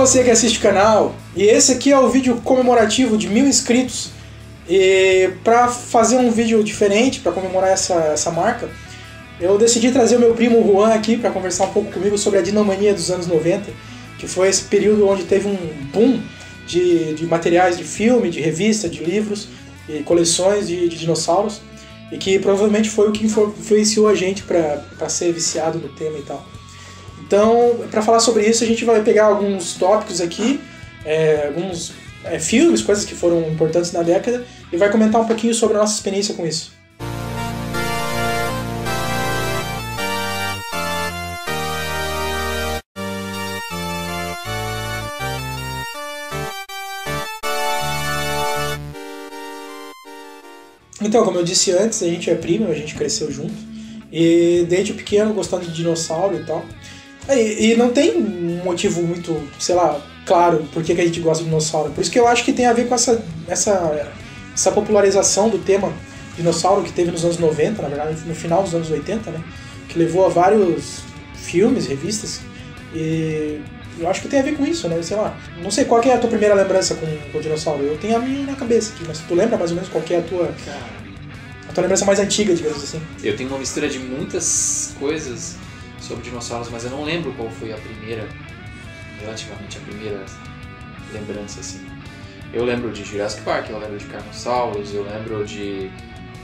você que assiste o canal, e esse aqui é o vídeo comemorativo de 1000 inscritos. E para fazer um vídeo diferente, para comemorar essa marca, eu decidi trazer o meu primo Juan aqui para conversar um pouco comigo sobre a Dinomania dos anos 90, que foi esse período onde teve um boom de materiais de filme, de revista, de livros e coleções de dinossauros, e que provavelmente foi o que influenciou a gente para ser viciado no tema e tal. Então, para falar sobre isso, a gente vai pegar alguns tópicos aqui, alguns filmes, coisas que foram importantes na década, e vai comentar um pouquinho sobre a nossa experiência com isso. Então, como eu disse antes, a gente é primo, a gente cresceu junto, e desde pequeno gostando de dinossauro e tal. E não tem um motivo muito, sei lá, claro por que a gente gosta de dinossauro. Por isso que eu acho que tem a ver com essa popularização do tema dinossauro que teve nos anos 90, na verdade, no final dos anos 80, né? Que levou a vários filmes, revistas, e eu acho que tem a ver com isso, né? Sei lá, não sei qual que é a tua primeira lembrança com o dinossauro. Eu tenho a minha na cabeça aqui, mas tu lembra mais ou menos qual que é a tua lembrança mais antiga, digamos assim? Eu tenho uma mistura de muitas coisas sobre dinossauros, mas eu não lembro qual foi relativamente a primeira lembrança, assim. Eu lembro de Jurassic Park, eu lembro de Carnossauros, eu lembro de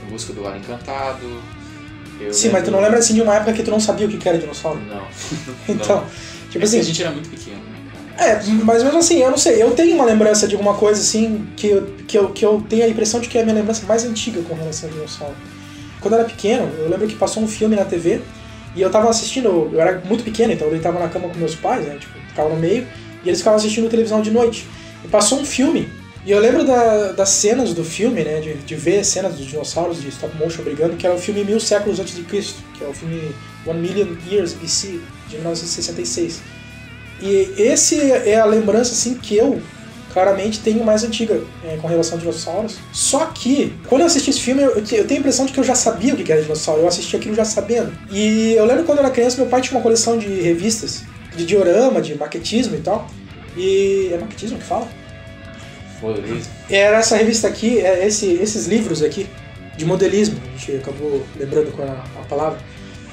Em Busca do Ar Encantado. Sim, mas tu não lembra assim de uma época que tu não sabia o que era dinossauro? Não. Então, tipo assim... A gente era muito pequeno, né, cara? Mas mesmo assim, eu não sei, eu tenho uma lembrança de alguma coisa assim, que eu tenho a impressão de que é a minha lembrança mais antiga com relação ao dinossauro. Quando eu era pequeno, eu lembro que passou um filme na TV, e eu tava assistindo, eu era muito pequeno, então eu deitava na cama com meus pais, né, tipo, ficava no meio, e eles ficavam assistindo televisão de noite. E passou um filme, e eu lembro das cenas do filme, né, de ver cenas dos dinossauros de stop motion brigando, que era o filme 1000 séculos antes de Cristo, que é o filme 1 Million Years BC, de 1966. E esse é a lembrança, assim, que eu claramente tenho mais antiga com relação a dinossauros. Só que, quando eu assisti esse filme, eu tenho a impressão de que eu já sabia o que era dinossauro. Eu assisti aquilo já sabendo. E eu lembro quando eu era criança, meu pai tinha uma coleção de revistas, de diorama, de maquetismo e tal. E... é maquetismo que fala? Modelismo. Era essa revista aqui, esses livros aqui, de modelismo. A gente acabou lembrando com a palavra.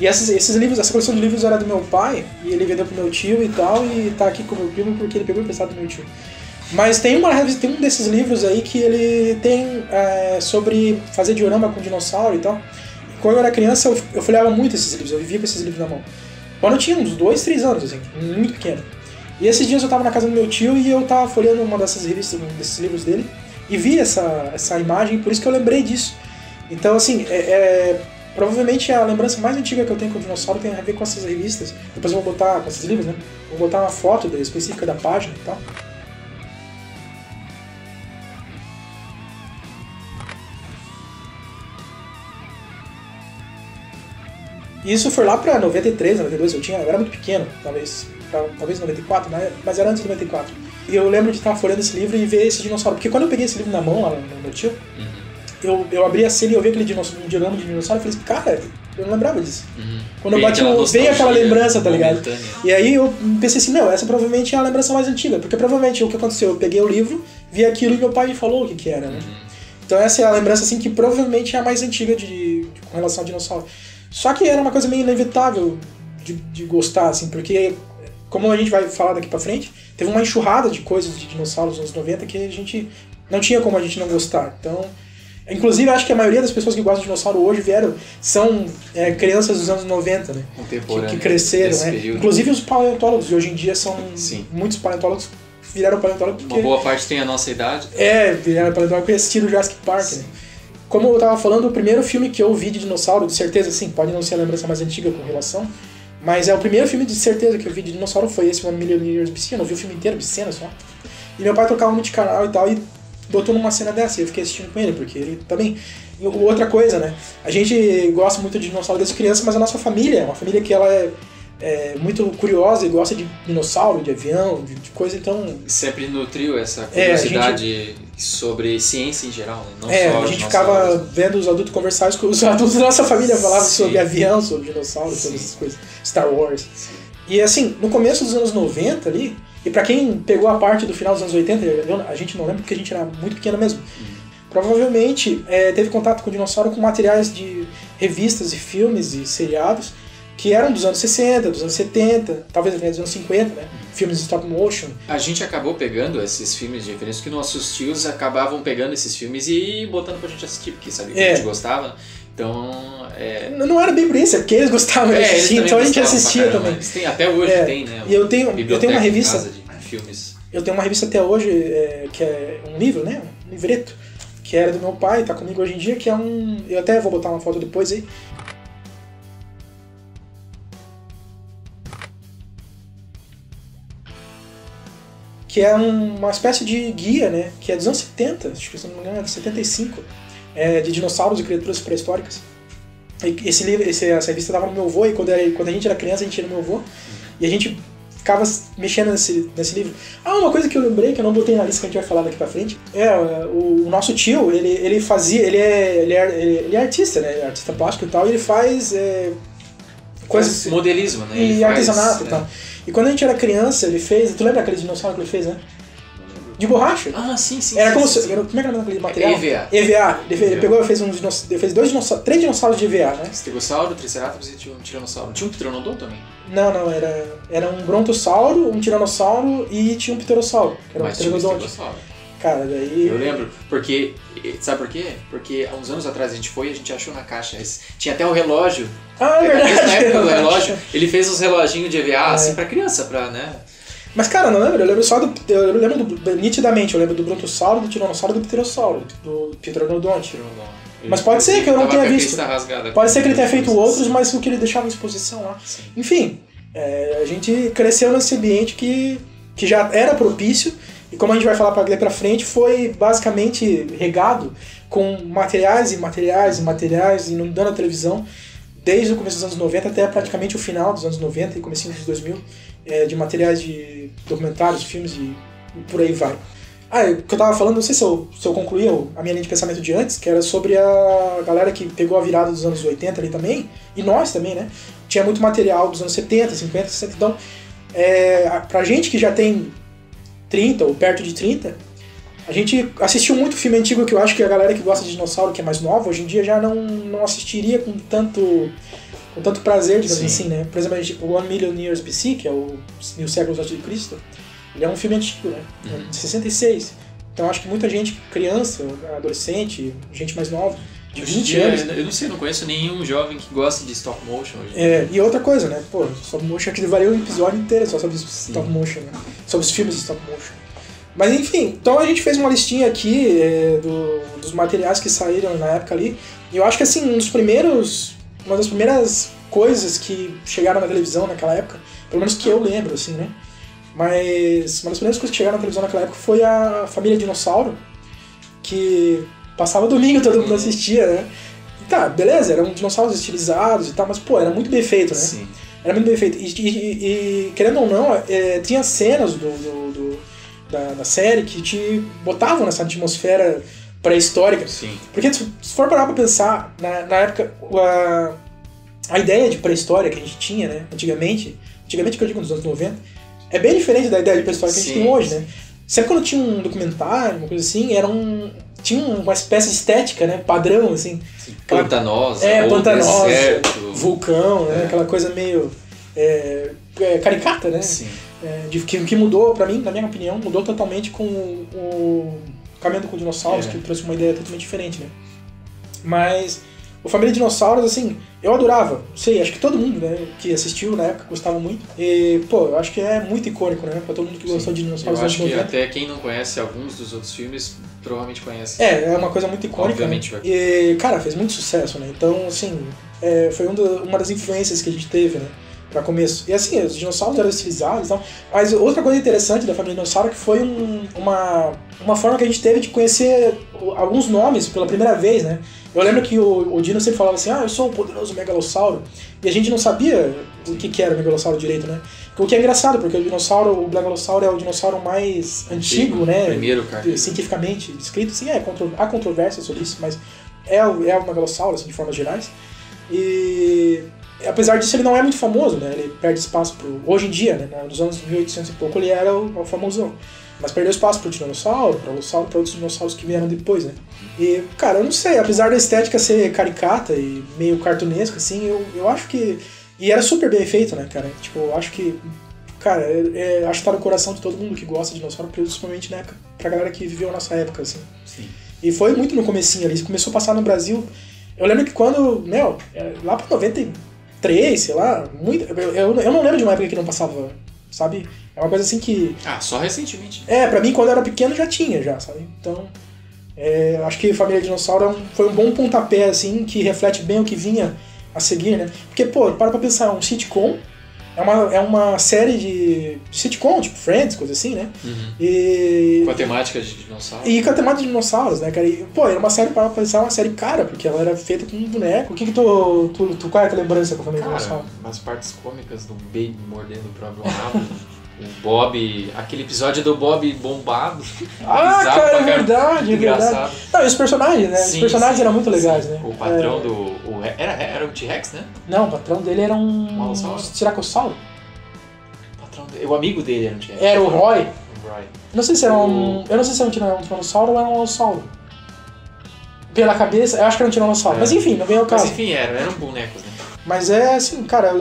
E esses livros, essa coleção de livros era do meu pai, e ele vendeu pro meu tio e tal, e tá aqui com o meu primo porque ele pegou emprestado do meu tio. Mas tem um desses livros aí que ele tem sobre fazer diorama com dinossauro e tal. Quando eu era criança, eu folheava muito esses livros, eu vivia com esses livros na mão. Quando eu tinha uns 2, 3 anos, assim, muito pequeno. E esses dias eu tava na casa do meu tio e eu tava folheando uma dessas revistas, um desses livros dele, e vi essa imagem, por isso que eu lembrei disso. Então, assim, provavelmente a lembrança mais antiga que eu tenho com o dinossauro tem a ver com essas revistas. Depois eu vou botar, com esses livros, né? Vou botar uma foto específica da página e tal. E isso foi lá pra 93, 92, eu era muito pequeno, talvez 94, mas era antes de 94. E eu lembro de estar folhando esse livro e ver esse dinossauro, porque quando eu peguei esse livro na mão, lá no meu tio, eu abri a cena e eu vi aquele diorama de dinossauro e falei, cara, eu não lembrava disso. Quando eu bati, veio aquela lembrança, tá ligado? E aí eu pensei assim, não, essa provavelmente é a lembrança mais antiga, porque provavelmente o que aconteceu, eu peguei o livro, vi aquilo e meu pai me falou o que era, né? Então essa é a lembrança, assim, que provavelmente é a mais antiga com relação ao dinossauro. Só que era uma coisa meio inevitável de gostar, assim, porque, como a gente vai falar daqui pra frente, teve uma enxurrada de coisas de dinossauros nos anos 90 que a gente não tinha como a gente não gostar. Então, inclusive, acho que a maioria das pessoas que gostam de dinossauro hoje são crianças dos anos 90, né? Que cresceram, né? Inclusive os paleontólogos de hoje em dia são... Sim. Muitos paleontólogos viraram paleontólogos porque... Uma boa parte tem a nossa idade. Viraram paleontólogos porque assistiram Jurassic Park, né? Como eu tava falando, o primeiro filme que eu vi de dinossauro, de certeza, sim, pode não ser a lembrança mais antiga com relação, mas o primeiro filme de certeza que eu vi de dinossauro foi esse 1 Million Years BC, eu não vi o filme inteiro, vi cenas só. E meu pai tocava muito de canal e tal, e botou numa cena dessa, e eu fiquei assistindo com ele, porque ele também... E outra coisa, né, a gente gosta muito de dinossauro desde criança, mas a nossa família é uma família que ela é muito curiosa e gosta de dinossauro, de avião, de coisa, então... Sempre nutriu essa curiosidade sobre ciência em geral, né? Não só a gente ficava vendo os adultos conversar, os adultos da nossa família falavam sobre avião, sobre dinossauro, sobre essas coisas, Star Wars. E assim, no começo dos anos 90 ali, e pra quem pegou a parte do final dos anos 80, a gente não lembra porque a gente era muito pequeno mesmo. Provavelmente teve contato com o dinossauro com materiais de revistas e filmes e seriados que eram dos anos 60, dos anos 70, talvez até dos anos 50, né? Filmes de stop motion. A gente acabou pegando esses filmes de referência, que nossos tios acabavam pegando esses filmes e botando pra gente assistir, porque sabia que a gente gostava. Então, Não era bem por isso, é porque eles gostavam de assistir, então a gente assistia também. Eles têm, até hoje tem, né? E eu tenho uma revista de filmes. Eu tenho uma revista até hoje, que é um livro, né? Um livreto, que era do meu pai, tá comigo hoje em dia, que é um... Eu até vou botar uma foto depois aí. Que é uma espécie de guia, né? Que é dos anos 70, acho que se não me engano é de 75, de dinossauros e criaturas pré-históricas. Essa revista dava no meu avô, e quando a gente era criança a gente ia no meu avô, e a gente ficava mexendo nesse livro. Uma coisa que eu lembrei, que eu não botei na lista que a gente vai falar daqui pra frente, o nosso tio, ele é artista, né? Artista plástico e tal, e ele faz coisas... modelismo, né? E artesanato e tal. E quando a gente era criança, ele fez... Tu lembra aquele dinossauro que ele fez, né? De borracha? Sim. Era como se... Como é que era aquele material? EVA. Ele pegou e fez três dinossauros de EVA, né? Estegossauro, Triceratops e um tiranossauro. Tinha um pteranodon também? Não, era um brontossauro, um tiranossauro e tinha um pterossauro, que era um pteranodonte. Cara, daí... Eu lembro, porque... Sabe por quê? Porque há uns anos atrás a gente achou na caixa. Tinha até o relógio. É verdade. Na época do relógio, ele fez uns reloginhos de EVA, assim, pra criança, né? Mas, cara, não lembro. Eu lembro nitidamente. Eu lembro do brontossauro, do tiranossauro e do pterossauro, do pteranodonte. Mas pode ser que eu não tenha visto. Pode ser que ele tenha feito outros, mas o que ele deixava em exposição lá. Sim. Enfim, a gente cresceu nesse ambiente que já era propício, e como a gente vai falar pra frente, foi basicamente regado com materiais, inundando a televisão, desde o começo dos anos 90 até praticamente o final dos anos 90 e comecinho dos 2000, de materiais de documentários, filmes e por aí vai. O que eu tava falando, não sei se eu concluí a minha linha de pensamento de antes, que era sobre a galera que pegou a virada dos anos 80 ali também, e nós também, né? Tinha muito material dos anos 70, 50, 60, então, pra gente que já tem 30 ou perto de 30, a gente assistiu muito filme antigo que eu acho que a galera que gosta de dinossauro, que é mais nova, hoje em dia já não assistiria com tanto prazer, digamos assim, né? Por exemplo, o One Million Years BC, que é o 1000 séculos antes de Cristo, ele é um filme antigo, né? De 66. Então acho que muita gente, criança, adolescente, gente mais nova, de 20 anos... Eu não sei, não conheço nenhum jovem que gosta de stop motion hoje. E outra coisa, né? Pô, stop motion aqui valia um episódio inteiro só sobre stop motion, né? Sobre os filmes de stop motion. Mas enfim, então a gente fez uma listinha aqui dos materiais que saíram na época ali. E eu acho que assim, uma das primeiras coisas que chegaram na televisão naquela época, pelo menos que eu lembro, assim, né? Mas uma das primeiras coisas que chegaram na televisão naquela época foi a Família Dinossauro, que passava domingo, todo mundo assistia, né? E tá, beleza, eram dinossauros estilizados e tal, mas pô, era muito bem feito, né? Sim. Era muito bem feito. E querendo ou não, tinha cenas da série que te botavam nessa atmosfera pré-histórica. Sim. Porque se for parar pra pensar, na época, a ideia de pré-história que a gente tinha, né, antigamente que eu digo nos anos 90, é bem diferente da ideia de pré-história que a gente tem hoje, né? Sempre quando tinha um documentário, uma coisa assim, tinha uma espécie de estética, né, padrão, assim. Pantanosa, pantanosa, deserto, vulcão, né, aquela coisa meio caricata, né? Sim. Que mudou, pra mim, na minha opinião, mudou totalmente com o Caminhando com Dinossauros, que trouxe uma ideia totalmente diferente, né? Mas o Família Dinossauros, assim, eu adorava. Sei, acho que todo mundo, né, que assistiu na época gostava muito. E, pô, eu acho que é muito icônico, né? Pra todo mundo que gostou de dinossauros. Eu acho que até quem não conhece alguns dos outros filmes provavelmente conhece. É uma coisa muito icônica. Obviamente, né? E, cara, fez muito sucesso, né? Então, assim, foi uma das influências que a gente teve, né? Pra começo. E assim, os dinossauros eram estilizados e tal. Mas outra coisa interessante da Família Dinossauro que foi uma forma que a gente teve de conhecer alguns nomes pela primeira vez, né? Eu lembro que o Dino sempre falava assim, eu sou um poderoso megalossauro. E a gente não sabia o que era o megalossauro direito, né? O que é engraçado, porque o megalossauro é o dinossauro mais antigo, né? Primeiro, cara. Cientificamente descrito, assim, há controvérsia sobre isso, mas é o megalossauro, assim, de formas gerais. E apesar disso, ele não é muito famoso, né? Ele perde espaço hoje em dia, né? Nos anos 1800 e pouco ele era o famosão. Mas perdeu espaço pro Tiranossauro, pra outros dinossauros que vieram depois, né? E, cara, eu não sei, apesar da estética ser caricata e meio cartunesca, assim, eu acho que... E era super bem feito, né, cara? Tipo, eu acho que... Cara, acho que tá no coração de todo mundo que gosta de dinossauro, principalmente, né, pra galera que viveu a nossa época, assim. Sim. E foi muito no comecinho ali, começou a passar no Brasil. Eu lembro que quando, lá pra 93, sei lá, eu não lembro de uma época que não passava, sabe? É uma coisa assim que... só recentemente. Pra mim, quando eu era pequeno, já tinha, sabe? Então, acho que Família Dinossauro foi um bom pontapé, assim, que reflete bem o que vinha a seguir, né? Porque, pô, para pra pensar, um sitcom é uma série de sitcom, tipo Friends, coisa assim, né? Com a temática de dinossauros. E com a temática de dinossauros, né, cara? E, pô, era uma série, para pensar, uma série cara, porque ela era feita com um boneco. O que qual é a tua lembrança com a Família Dinossauro? Umas partes cômicas do Baby mordendo o próprio rabo. O Bob, aquele episódio do Bob bombado. Cara, é verdade. Engraçado. Não, e os personagens, né? Sim, os personagens eram muito legais, né? O patrão era o T-Rex, né? Não, o patrão dele era um Tiracossauro. O amigo dele era um T-Rex. Era o Roy. O Roy. Não sei se era eu não sei se era um tiranossauro ou era um alossauro. Pela cabeça, eu acho que era um tiranossauro. Mas enfim, não vem ao caso. Mas enfim, eram bonecos, né? Mas assim, cara,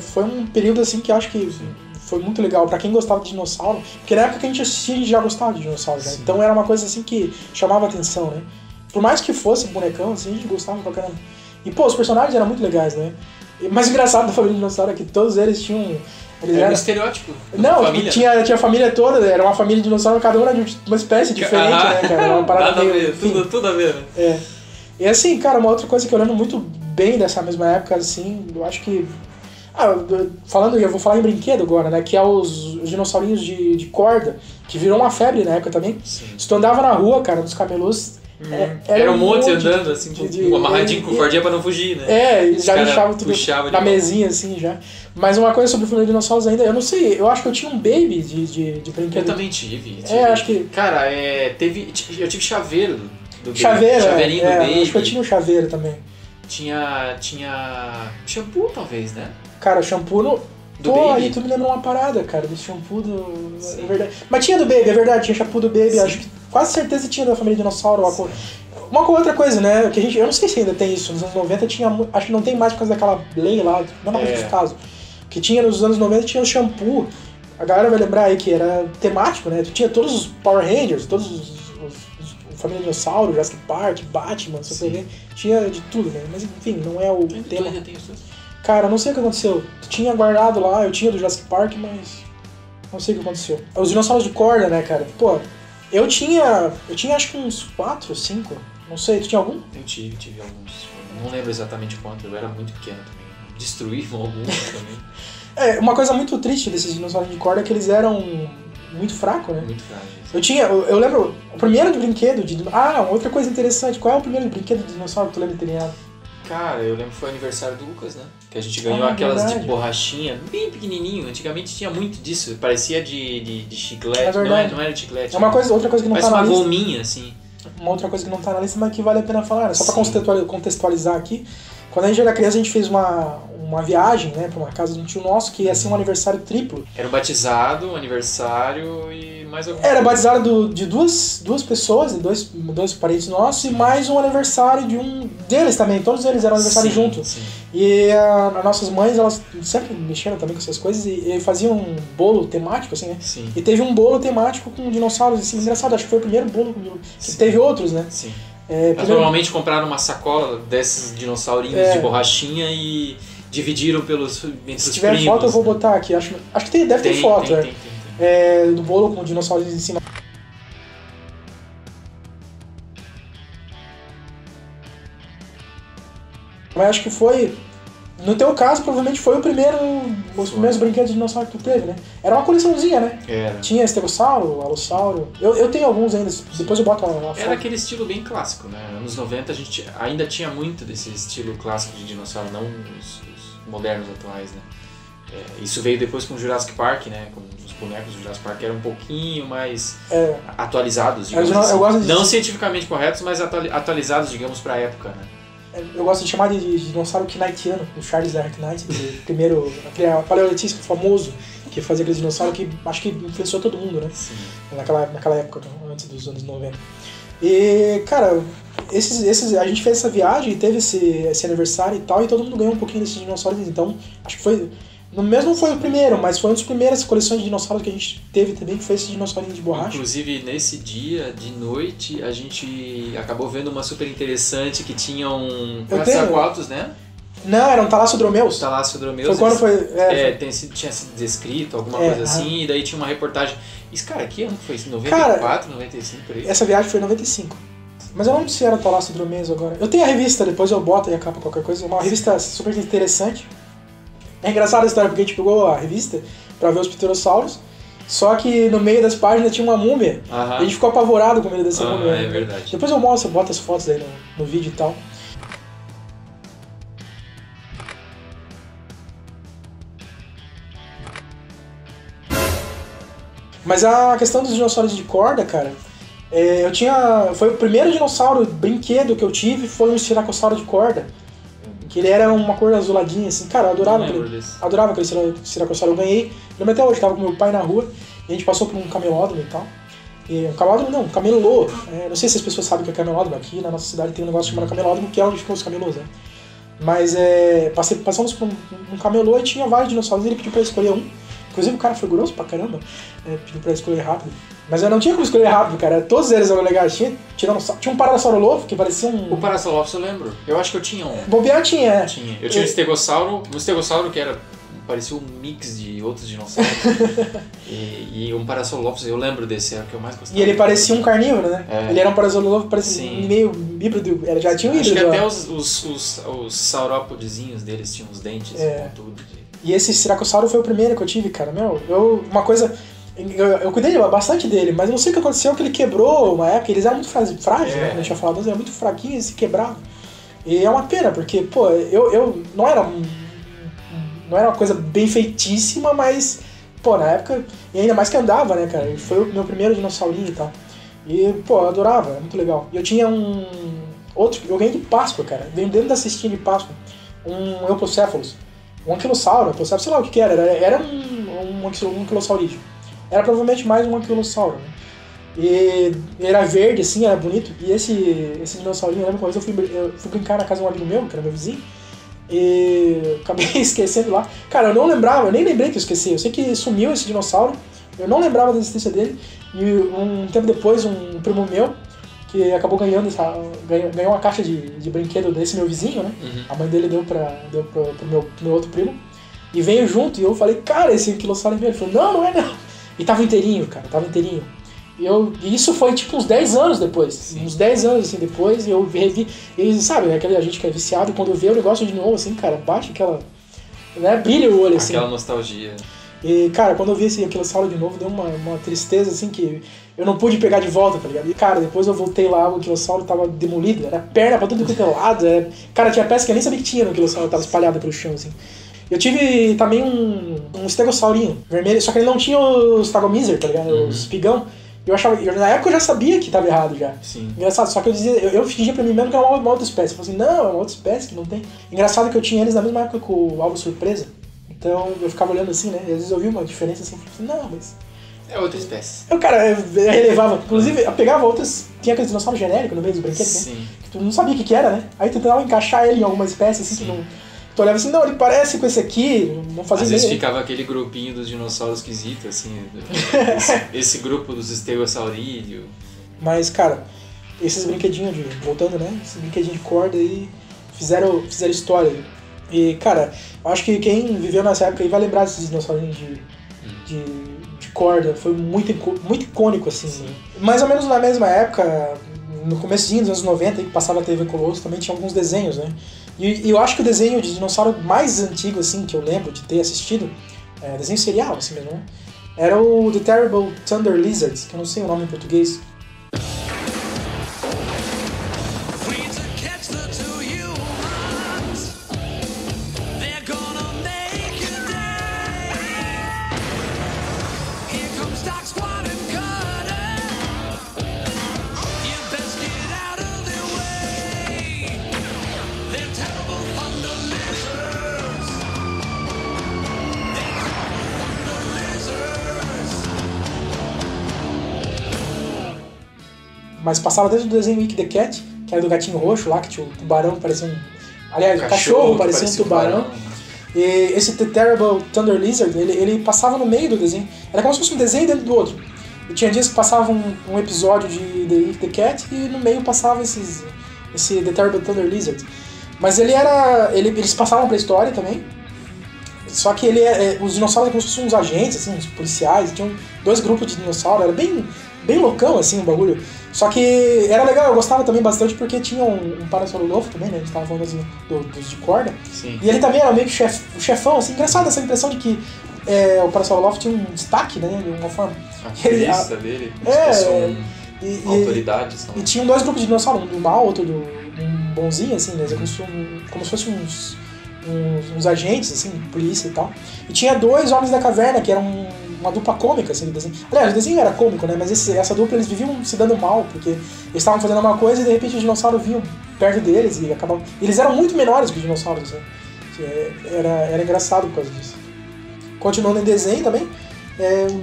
foi um período assim que eu acho que foi muito legal pra quem gostava de dinossauro. Porque na época que a gente assistia, a gente já gostava de dinossauro, né? Então era uma coisa assim que chamava atenção, né? Por mais que fosse bonecão, assim, a gente gostava pra caramba. E, pô, os personagens eram muito legais, né? Mas o engraçado da Família Dinossauro é que todos eles tinham... Era um estereótipo. Não, família. Tinha a família toda, era uma família de dinossauro, cada um era de uma espécie diferente, né, cara? Era uma parada meio... Tudo a ver, né? E assim, cara, uma outra coisa que eu lembro muito bem dessa mesma época, assim, eu acho que... eu vou falar em brinquedo agora, né? Que é os dinossaurinhos de corda, que virou uma febre na época também. Sim. Se tu andava na rua, cara, nos camelôs... Era um monte andando, assim, amarradinho com cordinha pra não fugir, né? Eles já deixavam tudo na mesinha, assim, já. Mas uma coisa sobre o filme de dinossauros ainda, eu não sei, eu acho que eu tinha um baby de brinquedo. Eu também tive. Acho que... Cara, eu tive chaveiro do baby. Chaveirinho do baby. Acho que eu tinha um chaveiro também. Tinha shampoo, talvez, né? Cara, shampoo no... Do Baby? Aí tu me lembra uma parada, cara, do shampoo do... É verdade. Mas tinha do Baby, é verdade, tinha shampoo do Baby, acho que quase certeza tinha da Família Dinossauro. Uma outra coisa, né, que eu não sei se ainda tem isso, nos anos 90 tinha, acho que não tem mais por causa daquela lei lá, não é mais caso, que tinha nos anos 90 tinha o shampoo, a galera vai lembrar aí que era temático, né, tu tinha todos os Power Rangers, todos os Família Dinossauro, Jurassic Park, Batman, tinha de tudo, né, mas enfim, não é o tema. Ainda tem isso. Cara, não sei o que aconteceu. Tinha guardado lá, eu tinha do Jurassic Park, mas não sei o que aconteceu. Os dinossauros de corda, né, cara? Pô, eu tinha acho que uns 4, 5, não sei. Tu tinha algum? Eu tive alguns. Não lembro exatamente quanto, eu era muito pequeno também. Destruí alguns também. Uma coisa muito triste desses dinossauros de corda é que eles eram muito fracos, né? Muito frágeis. Eu lembro, o primeiro de brinquedo outra coisa interessante, qual é o primeiro brinquedo de dinossauro que tu lembra de ter ganhado? Cara, eu lembro que foi o aniversário do Lucas, né? Que a gente ganhou aquelas verdade. de borrachinha, bem pequenininho. Antigamente tinha muito disso, parecia de chiclete. Não era de chiclete. Outra coisa que não tá na uma lista. gominha, assim. Uma outra coisa que não tá na lista, mas que vale a pena falar, né? Só pra contextualizar aqui. Quando a gente era criança, a gente fez uma viagem, né, pra uma casa de um tio nosso, que ia ser um aniversário triplo. Era um batizado, um aniversário e mais alguma Era coisa. batizado de duas pessoas, de dois parentes nossos, e mais um aniversário de um deles também. Todos eles eram aniversário junto. Sim. E as nossas mães, elas sempre mexeram também com essas coisas e faziam um bolo temático, assim, né? Sim. E teve um bolo temático com dinossauros, assim, engraçado. Acho que foi o primeiro bolo que teve outros, né? Sim. Mas normalmente compraram uma sacola desses dinossaurinhos de borrachinha e dividiram entre os primos. Se tiver foto, eu vou botar aqui. Acho que deve ter foto, tem. Do bolo com dinossauros em cima. Mas acho que foi... No teu caso, provavelmente foi os primeiros brinquedos de dinossauro que tu teve, né? Era uma coleçãozinha, né? Era. Tinha estegossauro, alossauro. Eu tenho alguns ainda, depois eu boto a foto. Era aquele estilo bem clássico, né? Anos 90 a gente ainda tinha muito desse estilo clássico de dinossauro, não os modernos atuais, né? Isso veio depois com o Jurassic Park, né? Com os bonecos do Jurassic Park eram um pouquinho mais atualizados, digamos assim. Eu gosto não cientificamente corretos, mas atualizados, digamos, pra época, né? Eu gosto de chamar de dinossauro knightiano, o Charles Dark Knight, o primeiro, aquele paleolitista famoso, que fazia aquele dinossauro que acho que influenciou todo mundo, né? Sim. Naquela época, antes dos anos 90. E, cara, a gente fez essa viagem e teve esse aniversário e tal, e todo mundo ganhou um pouquinho desses dinossauros, então acho que foi... Mesmo foi o primeiro, mas foi uma das primeiras coleções de dinossauros que a gente teve também, que foi esse dinossaurinho de borracha. Inclusive, nesse dia, de noite, a gente acabou vendo uma super interessante que tinha um Quetzalcoatlus, né? Não, era um Thalassodromeus. Thalassodromeus. Foi quando foi... tinha sido descrito, alguma coisa assim, e daí tinha uma reportagem. Isso, cara, que ano foi isso? 94, 95, por aí? Essa viagem foi em 95. Mas eu não sei se era Thalassodromeus agora. Eu tenho a revista, depois eu boto aí a capa, qualquer coisa. Uma revista super interessante. É engraçada a história, porque a gente pegou a revista pra ver os pterossauros, só que no meio das páginas tinha uma múmia, e a gente ficou apavorado com o medo dessa múmia. É verdade. Depois eu boto as fotos aí no vídeo e tal. Mas a questão dos dinossauros de corda, cara, foi o primeiro dinossauro brinquedo que eu tive, foi um estiracossauro de corda. Que ele era uma cor azuladinha, assim, cara, eu adorava aquele estiracossauro. Eu ganhei, lembro até hoje, tava com meu pai na rua, e a gente passou por um camelódromo e tal. Um camelô. Não sei se as pessoas sabem o que é camelódromo, aqui na nossa cidade tem um negócio chamado camelódromo, que é onde ficam os camelôs, né? Mas passamos por um camelô e tinha vários dinossauros, e ele pediu pra escolher um. Inclusive o cara foi grosso pra caramba, pediu pra escolher rápido. Mas eu não tinha como escolher rápido, cara. Todos eles eram legais. Tinha um Parasaurolophus que parecia um... O Parasaurolophus eu lembro. Eu acho que eu tinha um. Bobear tinha, Eu tinha um Estegossauro que parecia um mix de outros dinossauros. e um Parasaurolophus, eu lembro desse, era o que eu mais gostava. E ele parecia um carnívoro, né? Ele era um Parasaurolophus, parecia meio híbrido. Já tinha um híbrido. Acho que até os saurópodezinhos deles tinham os dentes com tudo. E esse Siracossauro foi o primeiro que eu tive, cara. Uma coisa... Eu cuidei bastante dele, mas eu não sei o que aconteceu, que ele quebrou uma época, eles eram muito frágeis, né? A gente tinha falado, eles eram muito fraquinhos e se quebravam. E é uma pena, porque, pô, eu não era uma coisa bem feitíssima, mas, pô, na época, e ainda mais que andava, né, cara? Foi o meu primeiro dinossaurinho e tal. E, pô, eu adorava, é muito legal. E eu tinha eu ganhei de Páscoa, cara, veio dentro da cestinha de Páscoa, um Euopocéfalos, um anquilossauro, sei lá o que era um anquilosaurídeo. Era provavelmente mais um anquilossauro, né? E era verde, assim, era bonito. E esse dinossaurinho, eu lembro que uma vez eu fui brincar na casa de um amigo meu, que era meu vizinho, e acabei esquecendo lá. Cara, eu nem lembrei que eu esqueci. Eu sei que sumiu esse dinossauro, eu não lembrava da existência dele. E um tempo depois, um primo meu, que acabou ganhou uma caixa de brinquedo desse meu vizinho, né? Uhum. A mãe dele deu pro meu outro primo. E veio junto, e eu falei, cara, esse anquilossauro é meu. Ele falou, não é não. E tava inteirinho, cara, E isso foi tipo uns 10 anos depois. Sim. Uns 10 anos assim depois, eu revi. E sabe, a gente que é viciado, quando vê o negócio de novo, assim, cara, bate aquela. Né, brilha o olho, assim. Aquela nostalgia. E, cara, quando eu vi esse anquilossauro de novo, deu uma tristeza, assim, que eu não pude pegar de volta, tá ligado? E, cara, depois eu voltei lá, o anquilossauro tava demolido, era perna pra tudo quanto é lado. Cara, tinha peça que eu nem sabia que tinha no anquilossauro, tava espalhada pelo chão, assim. Eu tive também um estegossaurinho vermelho, só que ele não tinha os Tagomizer, tá ligado? Os espigão. Na época eu já sabia que tava errado já. Sim. Engraçado, só que eu fingia pra mim mesmo que era uma outra espécie. Eu falei assim, não, é uma outra espécie que não tem. Engraçado que eu tinha eles na mesma época que o Alvo Surpresa. Então eu ficava olhando assim, né? E às vezes eu vi uma diferença assim, eu falei assim, não, mas... É outra espécie. Eu relevava. Inclusive, eu pegava outras... Tinha aqueles dinossauros genéricos no meio dos brinquedos, Sim. né? Que tu não sabia o que era, né? Aí tu tentava encaixar ele em alguma espécie, assim, que não... Tu olhava assim, não, ele parece com esse aqui, não fazia Às vezes ficava aquele grupinho dos dinossauros esquisitos, assim, esse grupo dos estegossaurídeos. Mas, cara, esses brinquedinhos voltando, né, esses brinquedinhos de corda aí, fizeram história. E, cara, acho que quem viveu nessa época aí vai lembrar desses dinossaurinhos de corda, foi muito icônico, assim. Sim. Mais ou menos na mesma época, no comecinho dos anos 90, que passava a TV Colosso, também tinha alguns desenhos, né. E eu acho que o desenho de dinossauro mais antigo, assim, que eu lembro de ter assistido, desenho serial, assim mesmo, né? Era o The Terrible Thunder Lizards, que eu não sei o nome em português. mas passava desde o desenho Wick the Cat, que era do gatinho roxo lá, que tinha o tubarão que parecia um... Aliás, o cachorro parecia um tubarão. E esse The Terrible Thunder Lizard, ele passava no meio do desenho. Era como se fosse um desenho dentro do outro. E tinha dias que passava um episódio de The Wick the Cat e no meio passava esse The Terrible Thunder Lizard. Mas eles passavam pra história também. Só que os dinossauros eram como se fossem uns agentes, assim, uns policiais. Tinham 2 grupos de dinossauros. Era bem loucão, assim, o bagulho. Só que era legal, eu gostava também bastante porque tinha um Parasaurolophus também, né? A gente tava falando dos de corda. Sim. E ele também era meio que o chefão, assim. Engraçado essa impressão de que o Parasaurolophus tinha um destaque, né? De alguma forma. A cabeça dele, uma autoridade. E tinham 2 grupos de dinossauros, um do mal, outro do um bonzinho, assim, né? Como se fossem uns agentes, assim, polícia e tal. E tinha 2 Homens da Caverna, que eram uma dupla cômica, assim, do desenho. Aliás, o desenho era cômico, né? Mas essa dupla, eles viviam se dando mal, porque eles estavam fazendo uma coisa e de repente os dinossauros vinham perto deles e acabavam... Eles eram muito menores que os dinossauros, né? Era engraçado por causa disso. Continuando em desenho também,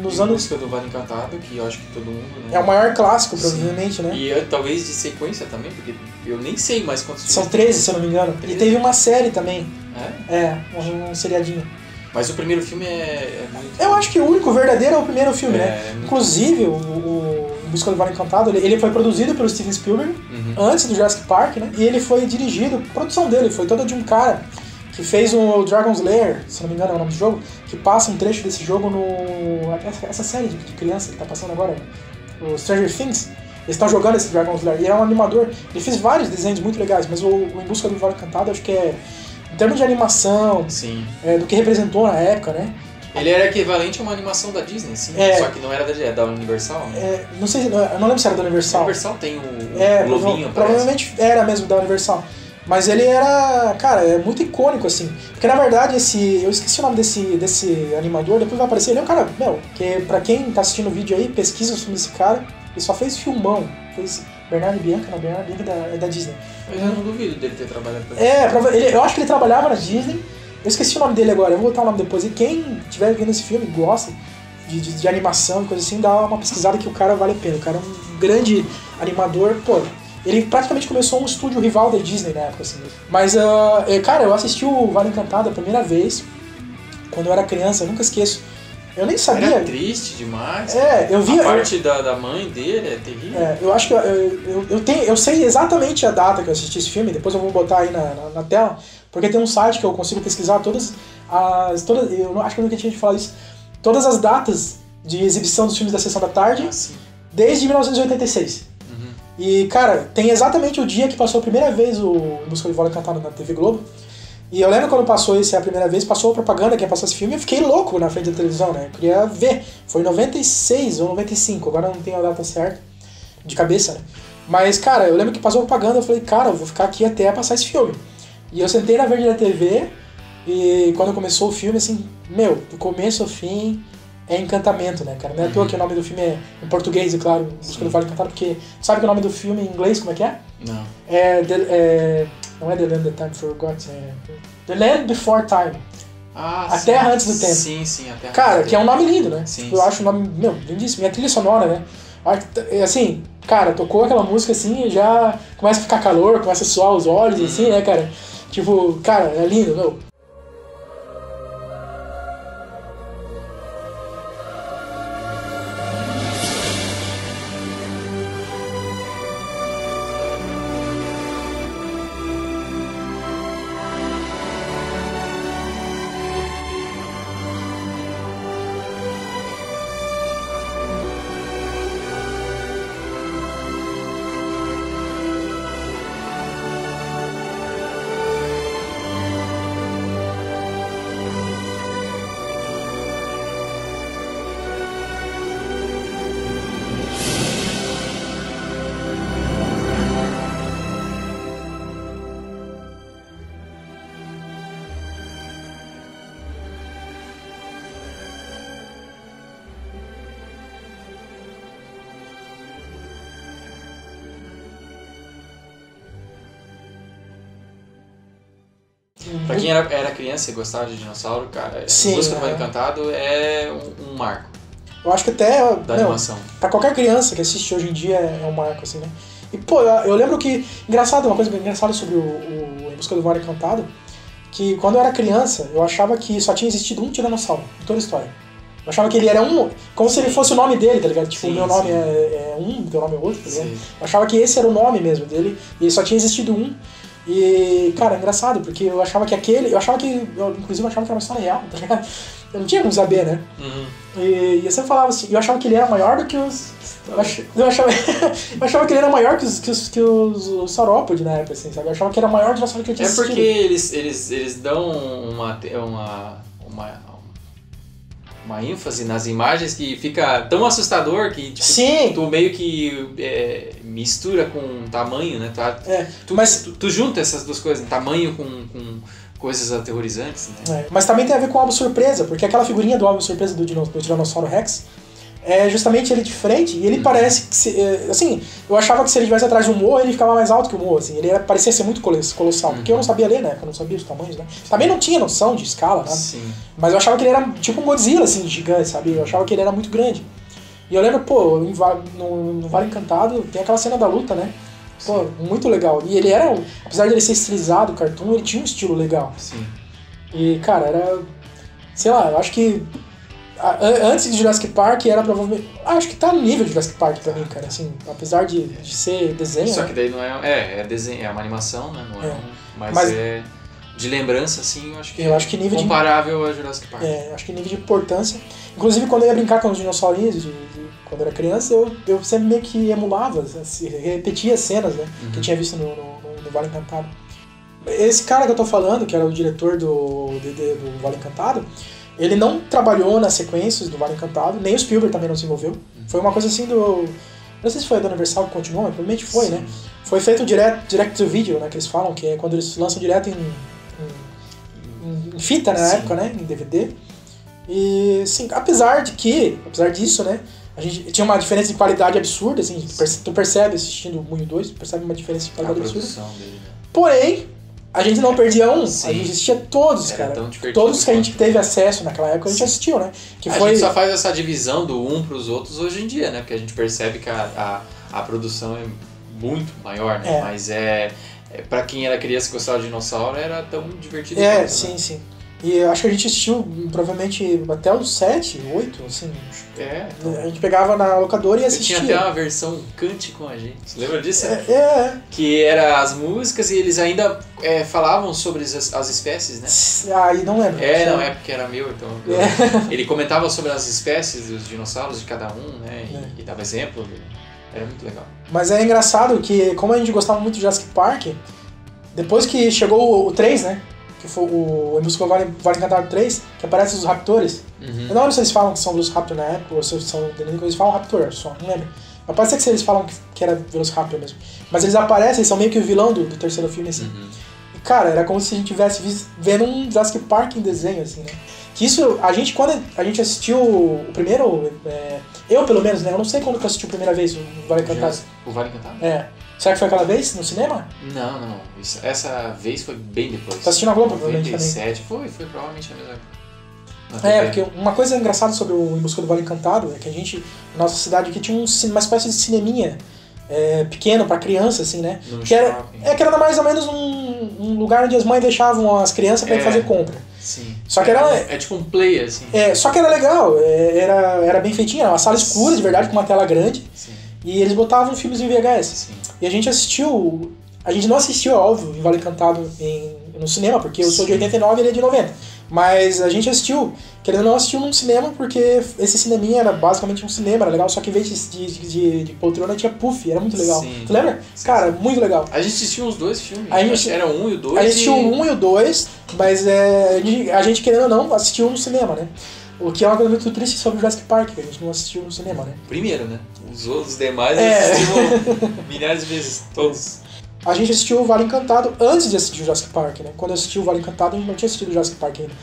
nos anos... Música do Vale Encantado, que eu acho que todo mundo... Né? É o maior clássico, provavelmente, né? E talvez de sequência também, porque eu nem sei mais quantos São 13, se eu não me engano. 13? E teve uma série também. É? Um seriadinho. Mas o primeiro filme é muito... Eu acho que o único verdadeiro é o primeiro filme, né? Inclusive, o Busca do Vale Encantado, ele foi produzido pelo Steven Spielberg, antes do Jurassic Park, né? E ele foi dirigido, a produção dele foi toda de um cara que fez o Dragon's Lair, se não me engano é o nome do jogo, que passa um trecho desse jogo no... Essa série de criança que tá passando agora, o Stranger Things. Eles estão jogando esse Dragon's Lair, e ele é um animador. Ele fez vários desenhos muito legais, mas o Em Busca do Vale Encantado, acho que em termos de animação, do que representou na época, né? Ele era equivalente a uma animação da Disney, sim. Só que não era da Universal, né? Não sei, eu não lembro se era da Universal. A Universal tem o Lobinho, provavelmente era mesmo da Universal. Mas ele era, cara, muito icônico, assim. Porque na verdade, eu esqueci o nome desse animador, depois vai aparecer. Ele é um cara, que pra quem tá assistindo o vídeo aí, pesquisa o filme desse cara. Ele só fez filmão. Fez Bernardo e Bianca, não, Bernardo e Bianca é da Disney. Mas eu não duvido dele ter trabalhado pra eu acho que ele trabalhava na Disney. Eu esqueci o nome dele agora, eu vou botar o nome depois. E quem estiver vendo esse filme, gosta de animação e coisa assim, dá uma pesquisada que o cara vale a pena. O cara é um grande animador, pô. Ele praticamente começou um estúdio rival da Disney na época, assim. Mas, cara, eu assisti o Vale Encantado a primeira vez, quando eu era criança, eu nunca esqueço. Eu nem sabia. Era triste demais. Eu vi. A parte da mãe dele é terrível. Eu acho que eu sei exatamente a data que eu assisti esse filme, depois eu vou botar aí na tela, porque tem um site que eu consigo pesquisar todas eu acho que eu nunca tinha te falado isso, todas as datas de exibição dos filmes da Sessão da Tarde, desde 1986. E, cara, tem exatamente o dia que passou a primeira vez o Busca do Vale Encantado na TV Globo. E eu lembro quando passou esse a primeira vez, passou a propaganda que ia passar esse filme, eu fiquei louco na frente da televisão, né? Eu queria ver. Foi em 96 ou 95, agora não tenho a data certa, de cabeça, né? Mas, cara, eu lembro que passou a propaganda, eu falei, cara, eu vou ficar aqui até passar esse filme. E eu sentei na frente da TV, e quando começou o filme, assim, do começo ao fim... É Encantamento, né, cara? Não é à toa que o nome do filme é em português, é claro, Busca do Vale Encantado, porque sabe que o nome do filme em inglês como é que é? Não. Não é The Land That Time Forgot, The Land Before Time. A Terra Antes do Tempo. Sim, a Terra. Cara, que é um nome lindo, né? Sim, eu acho o nome, lindíssimo. E a trilha sonora, né? Assim, cara, tocou aquela música assim e já começa a ficar calor, começa a suar os olhos, assim, né, cara? Tipo, cara, é lindo, Pra quem era criança e gostava de dinossauro, cara, Sim, Busca do Vale Encantado é um marco. Eu acho que até, da animação. Pra qualquer criança que assiste hoje em dia é um marco, assim, né? E, pô, eu lembro que, uma coisa engraçada sobre o Em Busca do Vale Encantado, que quando eu era criança, eu achava que só tinha existido um tiranossauro em toda a história. Eu achava que ele era um, como se ele fosse o nome dele, tá ligado? Tipo, o meu nome é um, o teu nome é outro, tá ligado? Eu achava que esse era o nome mesmo dele, e só tinha existido um. E, cara, é engraçado, porque eu achava que inclusive eu achava que era uma história real, tá ligado? Eu não tinha como saber, né? Uhum. E eu sempre falava assim, eu achava que ele era maior do que os... Eu achava que ele era maior que os saurópodes na época, assim, sabe? Eu achava que era maior dinossauro que eu tinha assistido. Porque eles dão uma ênfase nas imagens que fica tão assustador que tipo, Sim. Tu meio que mistura com tamanho, né? Tu junta essas duas coisas, tamanho com coisas aterrorizantes, né? Mas também tem a ver com o álbum surpresa, porque aquela figurinha do álbum surpresa do Tiranossauro Rex é justamente ele de frente, e ele parece que, assim, eu achava que se ele estivesse atrás de um morro, ele ficava mais alto que o morro, assim, ele parecia ser muito colossal, porque eu não sabia ler, né, eu não sabia os tamanhos, né, também não tinha noção de escala, nada, mas eu achava que ele era tipo um Godzilla, assim, gigante, sabe, eu achava que ele era muito grande. E eu lembro, pô, no Vale Encantado tem aquela cena da luta, né, pô, muito legal, e ele era, apesar de ele ser estilizado, cartoon, ele tinha um estilo legal. Sim. E, cara, era, sei lá, eu acho que antes de Jurassic Park era provavelmente... Acho que tá no nível de Jurassic Park pra mim, cara, assim, apesar de ser desenho... Só né? que daí não é desenho, é uma animação, né, não mas é de lembrança, assim, eu acho que nível comparável a Jurassic Park. Acho que nível de importância... Inclusive, quando eu ia brincar com os dinossaurinhos, quando eu era criança, eu sempre meio que emulava, assim, repetia as cenas, né, que eu tinha visto no Vale Encantado. Esse cara que eu tô falando, que era o diretor do Vale Encantado, ele não trabalhou nas sequências do Vale Encantado, nem o Spielberg também não se envolveu. Foi uma coisa assim do... Não sei se foi da Universal que continuou, mas provavelmente foi, né? Foi feito direct to video, né? Que eles falam, que é quando eles lançam direto em fita, né, na época, né? Em DVD. E, sim, apesar disso, né? A gente tinha uma diferença de qualidade absurda, assim. Tu percebe assistindo o Munho 2, tu percebe uma diferença de qualidade absurda. Dele, né? Porém, a gente não perdia a gente assistia todos, cara. Todos que a gente teve acesso naquela época, a gente assistiu, né? A gente só faz essa divisão do um pros outros hoje em dia, né? Porque a gente percebe que a produção é muito maior, né? Mas pra quem era criança e gostava de dinossauro, era tão divertido. Sim, né? Sim. E eu acho que a gente assistiu provavelmente até os 7, 8, assim. A gente pegava na locadora e assistia. Tinha até uma versão cante com a gente. Você lembra disso? Que era as músicas e eles ainda falavam sobre as espécies, né? E não lembro. Não é porque era meu, então. Ele comentava sobre as espécies dos dinossauros de cada um, né? E dava exemplo. Era muito legal. Mas é engraçado que, como a gente gostava muito de Jurassic Park, depois que chegou o 3, né? Que foi o Em Busca do Vale Encantado 3, que aparece os raptores. Eu não lembro se eles falam que são Velociraptor na época, ou se são eles falam Raptor só, não lembro. Mas pode ser que eles falam que era Velociraptor mesmo. Mas eles aparecem, eles são meio que o vilão do terceiro filme, assim. E, cara, era como se a gente estivesse vendo um Jurassic Park em desenho, assim, né? Que isso, quando a gente assistiu o primeiro, eu pelo menos, né? Eu não sei quando que eu assisti a primeira vez o Vale Encantado. O Vale Encantado? Será que foi aquela vez no cinema? Não. Essa vez foi bem depois. Tá assistindo a Globo, provavelmente, 97, também. Foi provavelmente a mesma época. Porque uma coisa engraçada sobre o Em Busca do Vale Encantado é que a gente, na nossa cidade aqui, tinha uma espécie de cineminha pequeno pra criança, assim, né? Que era mais ou menos um lugar onde as mães deixavam as crianças pra ir fazer compra. Sim. Só que era... É tipo um play, assim. Só que era legal, era bem feitinha, era uma sala escura, de verdade, com uma tela grande. Sim. E eles botavam filmes em VHS. Sim. E a gente assistiu... A gente não assistiu, óbvio, em Vale Encantado no cinema, porque eu sou de 89 e ele é de 90. Mas a gente assistiu, querendo ou não, assistiu num cinema, porque esse cineminha era basicamente um cinema, era legal, só que em vez de poltrona tinha puff, era muito legal. Sim. Tu lembra? Sim. Cara, muito legal. A gente assistiu os dois filmes, era o 1 e o 2. A gente assistiu o 1 e o 2, mas a gente, querendo ou não, assistiu no cinema, né? O que é uma coisa muito triste sobre o Jurassic Park, que a gente não assistiu no cinema, né? Primeiro, né? Os outros demais assistimos milhares de vezes, todos. A gente assistiu o Vale Encantado antes de assistir o Jurassic Park, né? Quando eu assisti o Vale Encantado, a gente não tinha assistido o Jurassic Park ainda.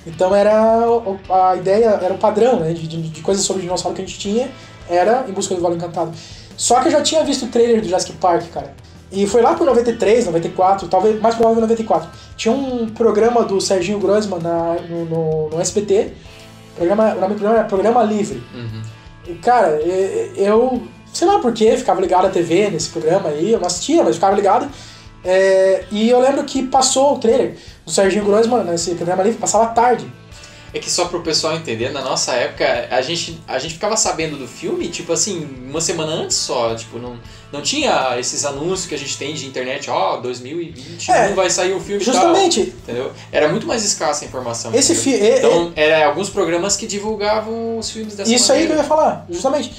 Então a ideia, era o padrão, né? De coisas sobre dinossauro que a gente tinha, era Em Busca do Vale Encantado. Só que eu já tinha visto o trailer do Jurassic Park, cara. E foi lá pro 93, 94, talvez mais provável 94. Tinha um programa do Serginho Grossman no SBT, O nome do programa é Programa Livre. Uhum. E, cara, eu sei lá por quê, ficava ligado à TV nesse programa aí, eu não assistia, mas ficava ligado. E eu lembro que passou o trailer do Serginho Groisman nesse Programa Livre, passava à tarde. É que só pro pessoal entender, na nossa época, a gente ficava sabendo do filme, tipo assim, uma semana antes só, tipo, não tinha esses anúncios que a gente tem de internet, 2021 vai sair o filme justamente. E tal, entendeu? Era muito mais escassa a informação. Então, era alguns programas que divulgavam os filmes dessa isso maneira. Aí que eu ia falar, justamente.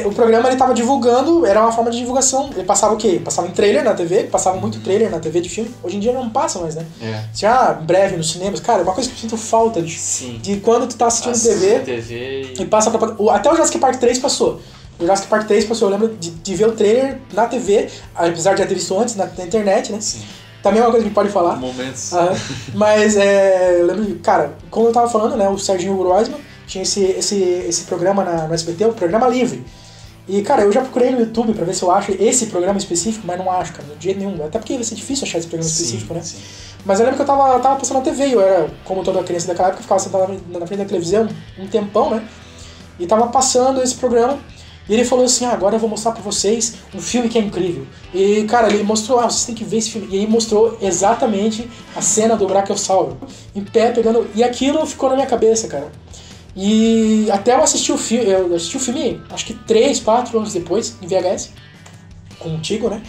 O programa, ele tava divulgando, era uma forma de divulgação, ele passava o quê? Passava em trailer na TV, passava muito trailer na TV de filme, hoje em dia não passa mais, né? Já em breve nos cinemas, cara, é uma coisa que eu sinto falta de quando tu tá assistindo TV e passa até o Jurassic Park 3 passou. O Jurassic Park 3 passou, eu lembro de ver o trailer na TV, apesar de já ter visto antes na internet, né? Sim. Também é uma coisa que pode falar. Momentos. Mas eu lembro, cara, como eu tava falando, né? O Serginho Groisman tinha esse programa no SBT, o Programa Livre. E, cara, eu já procurei no YouTube pra ver se eu acho esse programa específico, mas não acho, cara, de jeito nenhum. Até porque vai ser difícil achar esse programa específico, né? Sim. Mas eu lembro que eu tava passando na TV, eu era, como toda criança daquela época, ficava sentado na frente da televisão um tempão, né? E tava passando esse programa, e ele falou assim, agora eu vou mostrar pra vocês um filme que é incrível. E, cara, ele mostrou, vocês têm que ver esse filme. E aí mostrou exatamente a cena do Brachiosauro, em pé, pegando... E aquilo ficou na minha cabeça, cara. E até eu assisti o filme, acho que 3, 4 anos depois, em VHS, contigo, né?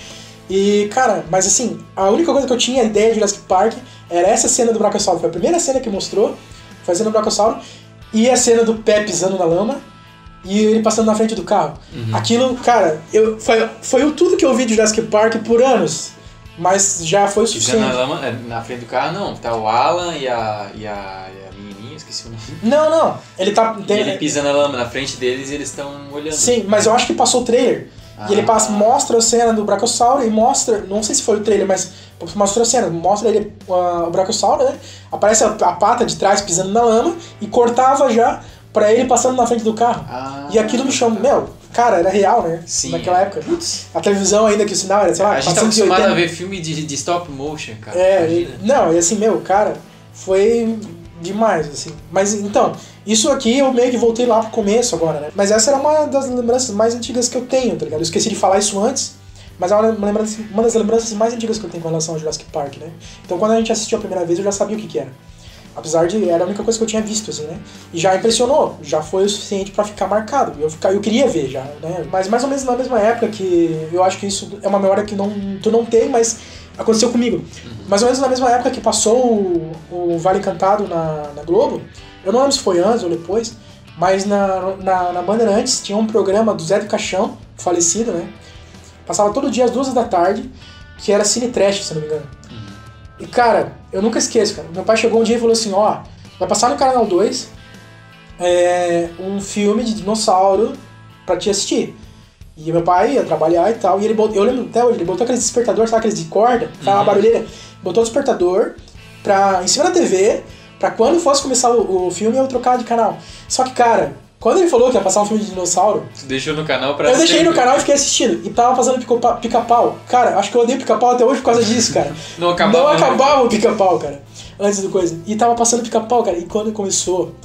E, cara, mas assim, a única coisa que eu tinha ideia de Jurassic Park era essa cena do Brachiosauro. Foi a primeira cena que mostrou, foi a cena do Brachiosauro, e a cena do pé pisando na lama, e ele passando na frente do carro. Uhum. Aquilo, cara, foi tudo que eu vi de Jurassic Park por anos, mas já foi o suficiente. Pisando na lama, na frente do carro não, tá o Alan e a menininha, esqueci o nome. Não, ele tá... ele pisa na lama na frente deles e eles estão olhando. Sim, mas eu acho que passou o trailer. E ele mostra a cena do Brachiosauro e mostra, não sei se foi o trailer, mas mostrou a cena, mostra ele, o Brachiosauro, né? Aparece a pata de trás pisando na lama e cortava já pra ele passando na frente do carro. E aquilo me chamou, cara, era real, né? Sim. Naquela época. A televisão ainda, que o sinal era, sei lá, a gente tá acostumado a ver filme de stop motion, cara. E assim, cara, foi demais, assim. Mas então, isso aqui eu meio que voltei lá pro começo agora, né? Mas essa era uma das lembranças mais antigas que eu tenho, tá ligado? Eu esqueci de falar isso antes, mas é uma das lembranças mais antigas que eu tenho com relação ao Jurassic Park, né? Então quando a gente assistiu a primeira vez eu já sabia o que era. Apesar de era a única coisa que eu tinha visto, assim, né? E já impressionou, já foi o suficiente pra ficar marcado. Eu queria ver já, né? Mas mais ou menos na mesma época, que eu acho que isso é uma memória que tu não tem, mas aconteceu comigo. Mais ou menos na mesma época que passou o Vale Encantado na Globo, eu não lembro se foi antes ou depois, mas na Bandeirantes tinha um programa do Zé do Caixão, falecido, né? Passava todo dia às 2 da tarde, que era Cine Trash, se não me engano. E, cara, eu nunca esqueço, cara. Meu pai chegou um dia e falou assim, vai passar no Canal 2 um filme de dinossauro pra te assistir. E meu pai ia trabalhar e tal, e eu lembro até hoje, ele botou aqueles despertadores, sabe, aqueles de corda, aquela barulheira, botou o despertador em cima da TV, pra quando fosse começar o filme eu trocar de canal. Só que, cara, quando ele falou que ia passar um filme de dinossauro... Tu deixou no canal pra Eu deixei no canal e fiquei assistindo. E tava passando pica-pau. Cara, acho que eu odeio pica-pau até hoje por causa disso, cara. Não acabava o pica-pau, cara. Antes do coisa. E tava passando pica-pau, cara. E quando começou...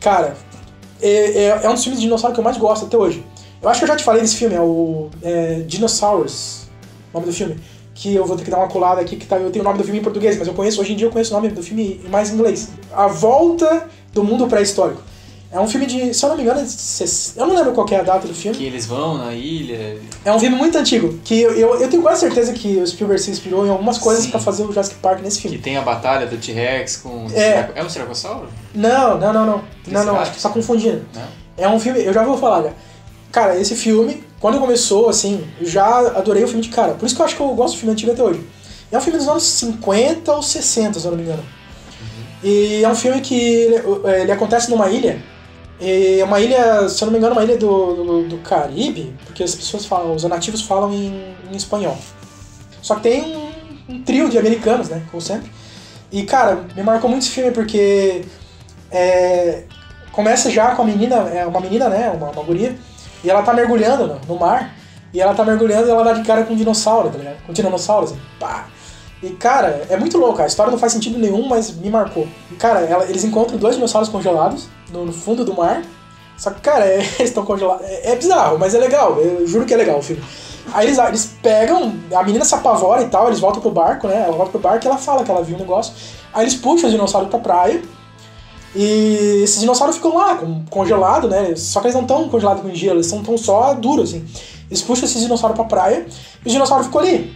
Cara, é um dos filmes de dinossauro que eu mais gosto até hoje. Eu acho que eu já te falei desse filme, é o Dinosaurs, o nome do filme. Que eu vou ter que dar uma colada aqui, eu tenho o nome do filme em português, mas hoje em dia eu conheço o nome do filme mais em inglês. A Volta do Mundo Pré-Histórico. É um filme de, se eu não me engano, eu não lembro qual é a data do filme. Que eles vão na ilha. É um filme muito antigo, que eu tenho quase certeza que o Spielberg se inspirou em algumas coisas pra fazer o Jurassic Park nesse filme. Que tem a batalha do T-Rex com... É um Tiracossauro? Não, acho que você tá confundindo. Não? É um filme, eu já vou falar, né? Cara, esse filme, quando começou, assim, eu já adorei o filme de cara. Por isso que eu acho que eu gosto do filme antigo até hoje. É um filme dos anos 50 ou 60, se eu não me engano. E é um filme que ele acontece numa ilha. E é uma ilha, se eu não me engano, uma ilha do Caribe, porque as pessoas falam, os nativos falam em espanhol. Só que tem um trio de americanos, né, como sempre. E, cara, me marcou muito esse filme porque começa já com a menina, uma menina, né, uma guria, e ela tá mergulhando no mar, e ela tá mergulhando e ela dá de cara com um dinossauro, tá ligado? Com um tiranossauro, assim, pá! E, cara, é muito louco. A história não faz sentido nenhum, mas me marcou. E, cara, eles encontram 2 dinossauros congelados no fundo do mar. Só que, cara, eles estão congelados. É bizarro, mas é legal. Eu juro que é legal o filme. Aí eles pegam, a menina se apavora e tal, eles voltam pro barco, né? Ela volta pro barco e ela fala que ela viu um negócio. Aí eles puxam os dinossauros pra praia. E esses dinossauros ficam lá, congelados, né? Só que eles não estão congelados com gelo, eles estão só duros, assim. Eles puxam esses dinossauros pra praia e os dinossauros ficam ali.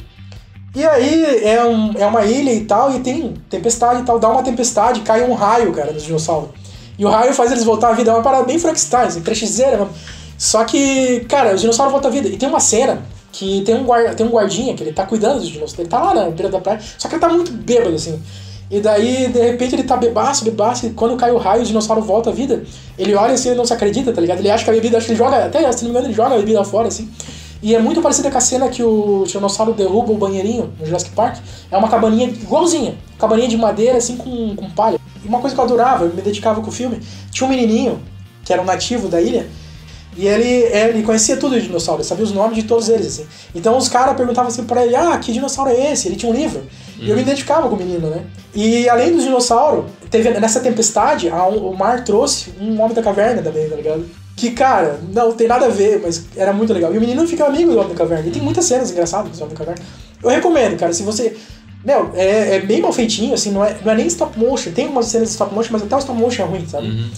E aí é uma ilha e tal, e tem tempestade e tal. Dá uma tempestade, cai um raio, cara, nos dinossauros. E o raio faz eles voltar à vida. É uma parada bem Frankenstein, assim, trechezeira mesmo. Só que, cara, os dinossauros voltam à vida. E tem uma cena que tem um guardinha que ele tá cuidando dos dinossauros. Ele tá lá na beira da praia, só que ele tá muito bêbado, assim. E daí, de repente, ele tá bebaço, e quando cai o raio, o dinossauro volta à vida. Ele olha assim, ele não se acredita, tá ligado? Ele acha que a bebida, acho que ele joga, até se não me engano, ele joga a bebida fora, assim. E é muito parecida com a cena que o tiranossauro derruba o banheirinho no Jurassic Park. É uma cabaninha igualzinha, cabaninha de madeira, assim, com palha. E uma coisa que eu adorava, eu me dedicava com o filme, tinha um menininho, que era um nativo da ilha, e ele conhecia tudo de dinossauro, ele sabia os nomes de todos eles, assim. Então os caras perguntavam assim pra ele, que dinossauro é esse? Ele tinha um livro. E eu me identificava com o menino, né? E além dos dinossauros, nessa tempestade, o mar trouxe um homem da caverna também, tá ligado? Que, cara, não tem nada a ver, mas era muito legal. E o menino fica amigo do Homem da Caverna. E tem muitas cenas engraçadas com o Homem da Caverna. Eu recomendo, cara, se você... é bem mal feitinho, assim, não é nem stop motion. Tem algumas cenas de stop motion, mas até o stop motion é ruim, sabe?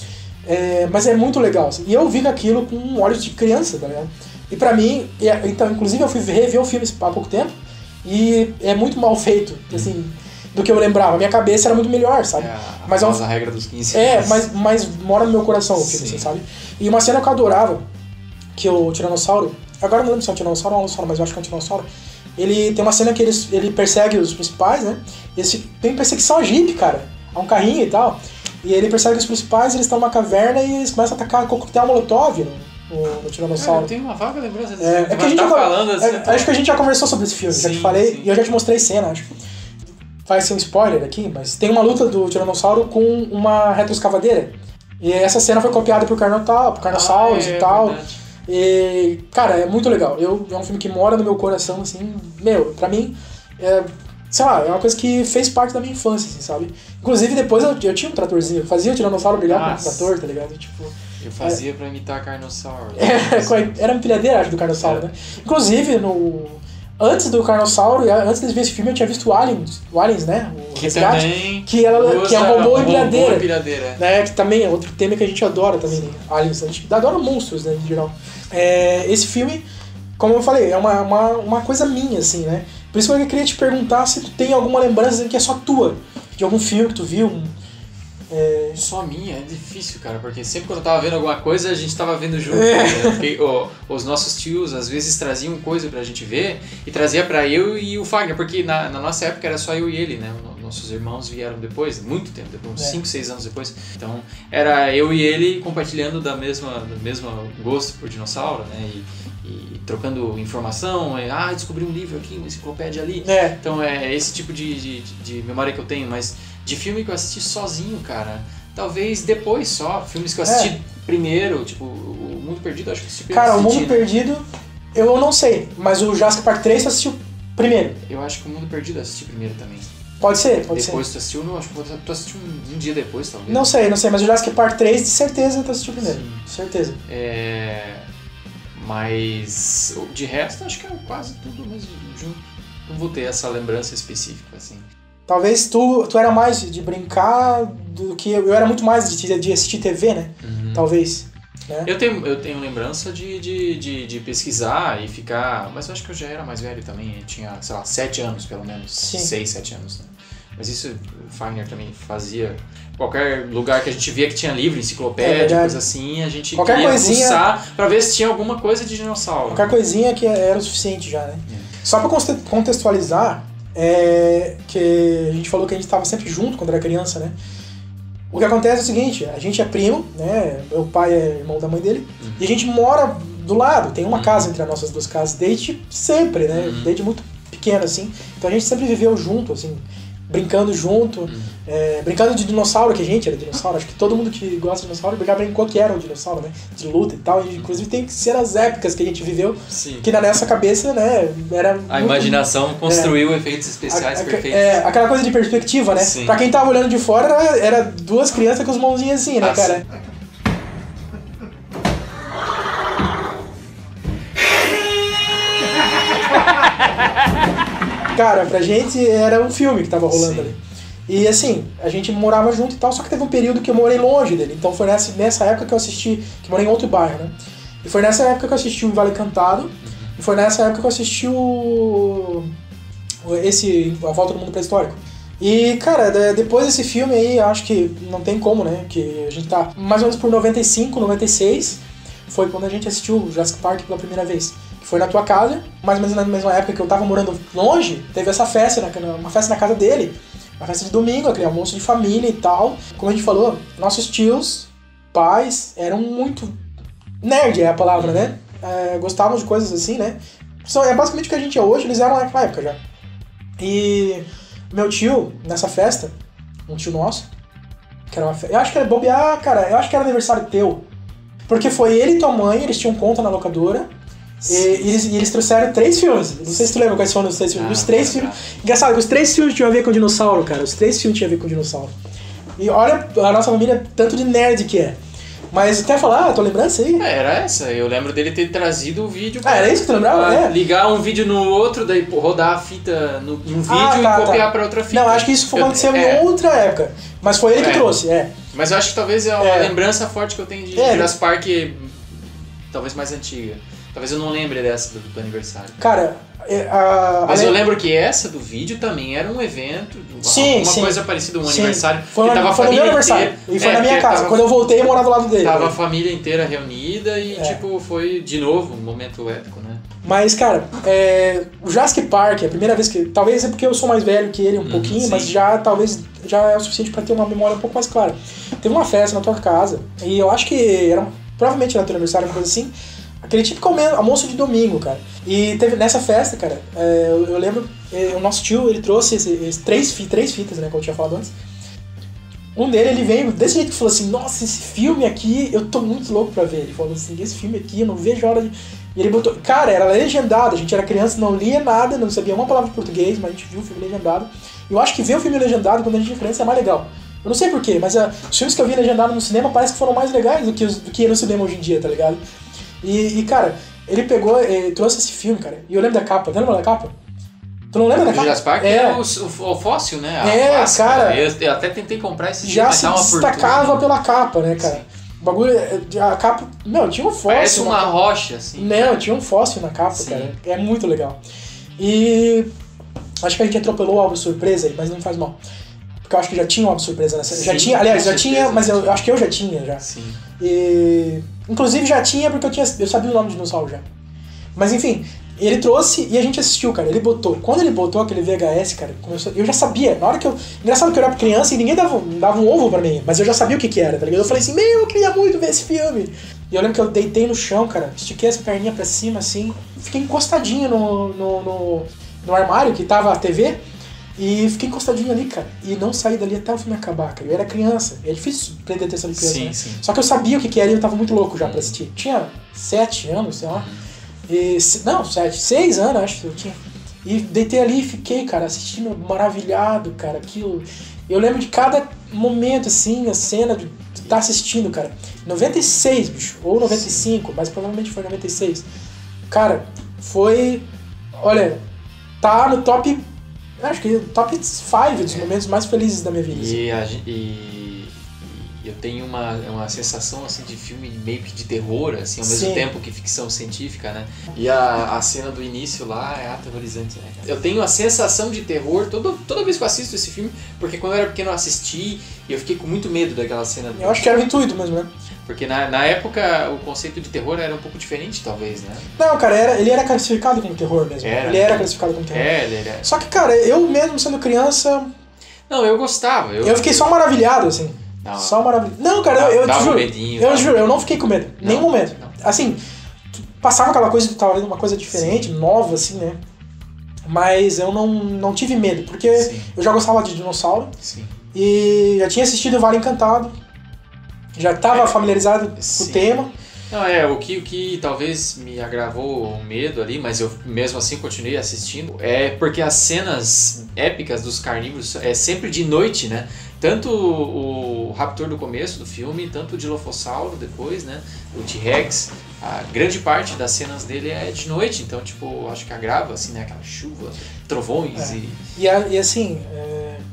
Mas é muito legal, assim. E eu vi aquilo com olhos de criança, tá ligado? E pra mim, então, inclusive eu fui rever o filme há pouco tempo, e é muito mal feito, assim... do que eu lembrava. A minha cabeça era muito melhor, sabe? Mas a regra dos 15 mas mora no meu coração o filme, assim, sabe? E uma cena que eu adorava, que o Tiranossauro... Agora eu não lembro se é um Tiranossauro ou um Alossauro, mas eu acho que é um Tiranossauro. Ele tem uma cena que ele persegue os principais, né? Tem perseguição a Jeep, cara. É um carrinho e tal. E ele persegue os principais, eles estão numa caverna e eles começam a atacar coquetel molotov no Tiranossauro. Eu tenho uma vaga lembrança desse filme. Que a gente falando assim, acho que a gente já conversou sobre esse filme, já te falei, e eu já te mostrei cena, acho. Vai ser um spoiler aqui, mas tem uma luta do Tiranossauro com uma retroescavadeira. E essa cena foi copiada por Carnossauros e tal. Verdade. E, cara, é muito legal. É um filme que mora no meu coração, assim, pra mim, sei lá, é uma coisa que fez parte da minha infância, assim, sabe? Inclusive, depois eu tinha um tratorzinho, eu fazia o Tiranossauro brigar com o trator, tá ligado? Tipo, eu fazia pra imitar Carnossauro. Era uma empilhadeira, acho, do Carnossauro, né? Inclusive, antes do Carnossauro, antes de ver esse filme, eu tinha visto o Aliens, né? O Resgate, que é um robô empilhadeira. Né? Que também é outro tema que a gente adora também, né? Aliens, a gente adora monstros, né, em geral. Esse filme, como eu falei, é uma coisa minha, assim, né? Por isso que eu queria te perguntar se tu tem alguma lembrança que é só tua, de algum filme que tu viu. Só minha, é difícil, cara, porque sempre quando eu tava vendo alguma coisa, a gente tava vendo junto. Né? Porque, os nossos tios às vezes traziam coisa pra gente ver e trazia pra eu e o Fagner, porque na nossa época era só eu e ele, né? Nossos irmãos vieram depois, muito tempo, depois, uns 5, 6 anos depois. Então era eu e ele compartilhando do mesmo gosto por dinossauro, né? E trocando informação, descobri um livro aqui, uma enciclopédia ali. Então é esse tipo de memória que eu tenho, mas de filme que eu assisti sozinho, cara, talvez depois só. Filmes que eu assisti primeiro, tipo, O Mundo Perdido, acho que assisti primeiro. Cara, O Mundo Perdido, eu não sei, mas o Jurassic Park 3 você assistiu primeiro. Eu acho que O Mundo Perdido eu assisti primeiro também. Pode ser. Depois tu assistiu, não, acho que tu assistiu um dia depois, talvez. Não sei, mas o Jurassic Park 3 de certeza tu assistiu primeiro. Sim. Certeza. Mas de resto, acho que é quase tudo mesmo junto. Não vou ter essa lembrança específica, assim. Talvez tu era mais de brincar do que eu era muito mais de assistir TV, né? Talvez. Né? Eu tenho lembrança de pesquisar e ficar... Mas eu acho que eu já era mais velho também. Eu tinha, sei lá, 7 anos pelo menos. Sim. 6, 7 anos. Né? Mas isso o Fagner também fazia. Qualquer lugar que a gente via que tinha livro, enciclopédia, coisa assim, a gente queria buscar pra ver se tinha alguma coisa de dinossauro. Qualquer coisinha que era o suficiente já, né? Só pra contextualizar, que a gente falou que a gente estava sempre junto quando era criança, né? O que acontece é o seguinte, a gente é primo, né? Meu pai é irmão da mãe dele, e a gente mora do lado, tem uma casa entre as nossas duas casas, desde sempre, né? Desde muito pequeno, assim. Então a gente sempre viveu junto, assim, brincando junto, brincando de dinossauro, que a gente era dinossauro, acho que todo mundo que gosta de dinossauro brincou que era um dinossauro, né? De luta e tal, e, inclusive tem cenas épicas que a gente viveu, que na nossa cabeça, né, era... A imaginação construiu efeitos especiais perfeitos. Aquela coisa de perspectiva, né? Sim. Pra quem tava olhando de fora, era duas crianças com as mãozinhas assim, né, cara? Sim. Cara, pra gente era um filme que tava rolando ali. E assim, a gente morava junto e tal, só que teve um período que eu morei longe dele. Então foi nessa época que eu assisti, que morei em outro bairro, né? E foi nessa época que eu assisti o Vale Encantado. E foi nessa época que eu assisti A Volta do Mundo Pré-Histórico. E, cara, depois desse filme aí, acho que não tem como, né? Que a gente tá mais ou menos por 95, 96, foi quando a gente assistiu o Jurassic Park pela primeira vez. Foi na tua casa, mais ou menos na mesma época que eu tava morando longe, teve essa festa, uma festa na casa dele, uma festa de domingo, aquele almoço de família e tal. Como a gente falou, nossos tios, pais, eram muito... nerd é a palavra, né? Gostavam de coisas assim, né? É basicamente o que a gente é hoje, eles eram naquela época já. E meu tio, nessa festa, um tio nosso, que era uma festa... Eu acho que era bobear, cara, eu acho que era aniversário teu. Porque foi ele e tua mãe, eles tinham conta na locadora. E eles trouxeram 3 filmes. Não sei se tu lembra quais foram os 3 filmes. Os 3 filmes. Engraçado, que os 3 filmes tinham a ver com dinossauro, cara. Os 3 filmes tinham a ver com dinossauro. E olha a nossa família, tanto de nerd que é. Mas até falar, tua lembrança aí? Era essa. Eu lembro dele ter trazido o vídeo. Era isso que tu lembrava? Ligar um vídeo no outro, daí rodar a fita no vídeo e copiar pra outra fita. Não, acho que isso aconteceu em outra época. Mas foi ele que trouxe, Mas eu acho que talvez é uma lembrança forte que eu tenho de Jurassic Park, talvez mais antiga. Talvez eu não lembre dessa do aniversário. Cara, mas eu lembro que essa do vídeo também era um evento, uma coisa parecida, um aniversário. Foi no meu aniversário. E foi na minha casa. Quando eu voltei, eu morava do lado dele. Tava a família inteira reunida e, foi de novo um momento épico, né? Mas, cara, o Jurassic Park, a primeira vez que... Talvez é porque eu sou mais velho que ele um pouquinho, mas talvez já é o suficiente pra ter uma memória um pouco mais clara. Teve uma festa na tua casa, e eu acho que provavelmente era teu aniversário, uma coisa assim. Aquele típico almoço de domingo, cara. E teve nessa festa, cara, eu lembro, o nosso tio, ele trouxe esses três fitas, né, como eu tinha falado antes. Um dele, ele veio desse jeito que falou assim, nossa, esse filme aqui, eu tô muito louco pra ver. Ele falou assim, esse filme aqui, eu não vejo a hora de... E ele botou... Cara, era legendado, a gente era criança, não lia nada, não sabia uma palavra de português, mas a gente viu o filme legendado. E eu acho que ver o filme legendado quando a gente é criança é mais legal. Eu não sei porquê, mas os filmes que eu vi legendado no cinema parece que foram mais legais do que no cinema hoje em dia, tá ligado? E cara, ele pegou, trouxe esse filme, cara, e eu lembro da capa. Tu lembra da capa? Tu não lembra da capa? Jurassic Park é o fóssil, né? Clássica. Cara. Eu até tentei comprar esse já se destacava pela capa, né, cara? Sim. O bagulho, a capa, não, tinha um fóssil. Parece uma rocha, assim. Não, tinha um fóssil na capa, sim, cara. É muito legal. E acho que a gente atropelou o álbum surpresa aí, mas não faz mal. Porque eu acho que já tinha um álbum surpresa nessa. Já tinha, aliás, já tinha, mas eu acho que eu já tinha já. Sim. E inclusive já tinha porque eu sabia o nome do dinossauro já. Mas enfim, ele trouxe e a gente assistiu, cara. Ele botou. Quando ele botou aquele VHS, cara, eu já sabia. Na hora que eu... Engraçado que eu era criança e ninguém dava um ovo pra mim. Mas eu já sabia o que era, tá ligado? Eu falei assim, eu queria muito ver esse filme. E eu lembro que eu deitei no chão, cara. Estiquei as perninhas pra cima, assim. Fiquei encostadinho no armário que tava a TV. E fiquei encostadinho ali, cara. E não saí dali até o filme acabar, cara. Eu era criança. É difícil prender atenção de criança, sim, né? Sim. Só que eu sabia o que era e eu tava muito louco já pra assistir. Tinha 7 anos, sei lá. Não, 6 anos, acho que eu tinha. E deitei ali e fiquei, cara, assistindo maravilhado, cara. Aquilo. Eu lembro de cada momento, assim, a cena de estar assistindo, cara. 96, bicho. Ou 95, mas provavelmente foi 96. Cara, foi... Olha, tá no top... Acho que top 5 dos momentos mais felizes da minha vida. E eu tenho uma sensação assim de filme meio que de terror, assim, ao mesmo tempo que ficção científica, né? E a cena do início lá é aterrorizante, né? Eu tenho a sensação de terror toda vez que eu assisto esse filme, porque quando eu era pequeno eu assisti e eu fiquei com muito medo daquela cena. Eu acho que era o intuito mesmo, né? Porque na época o conceito de terror era um pouco diferente, talvez, né? Não, cara, ele era classificado como terror mesmo. Ele era classificado como terror. Ele era. Só que, cara, eu mesmo sendo criança... Não, eu gostava. Eu fiquei só maravilhado, assim. Não. Só maravilhado. Não, cara, eu te juro. Eu juro, eu não fiquei com medo. Nenhum momento. Assim, passava aquela coisa de talvez uma coisa diferente, nova, assim, né? Mas eu não tive medo, porque Sim. eu já gostava de dinossauro Sim. e já tinha assistido o Vale Encantado, já estava familiarizado com Sim. o tema. Não, o que talvez me agravou o medo ali, mas eu mesmo assim continuei assistindo, é porque as cenas épicas dos carnívoros é sempre de noite, né? Tanto o Raptor do começo do filme, tanto o Dilophosauro depois, né? O T-Rex, a grande parte das cenas dele é de noite, então, tipo, acho que agrava, assim, né? Aquela chuva, trovões E assim,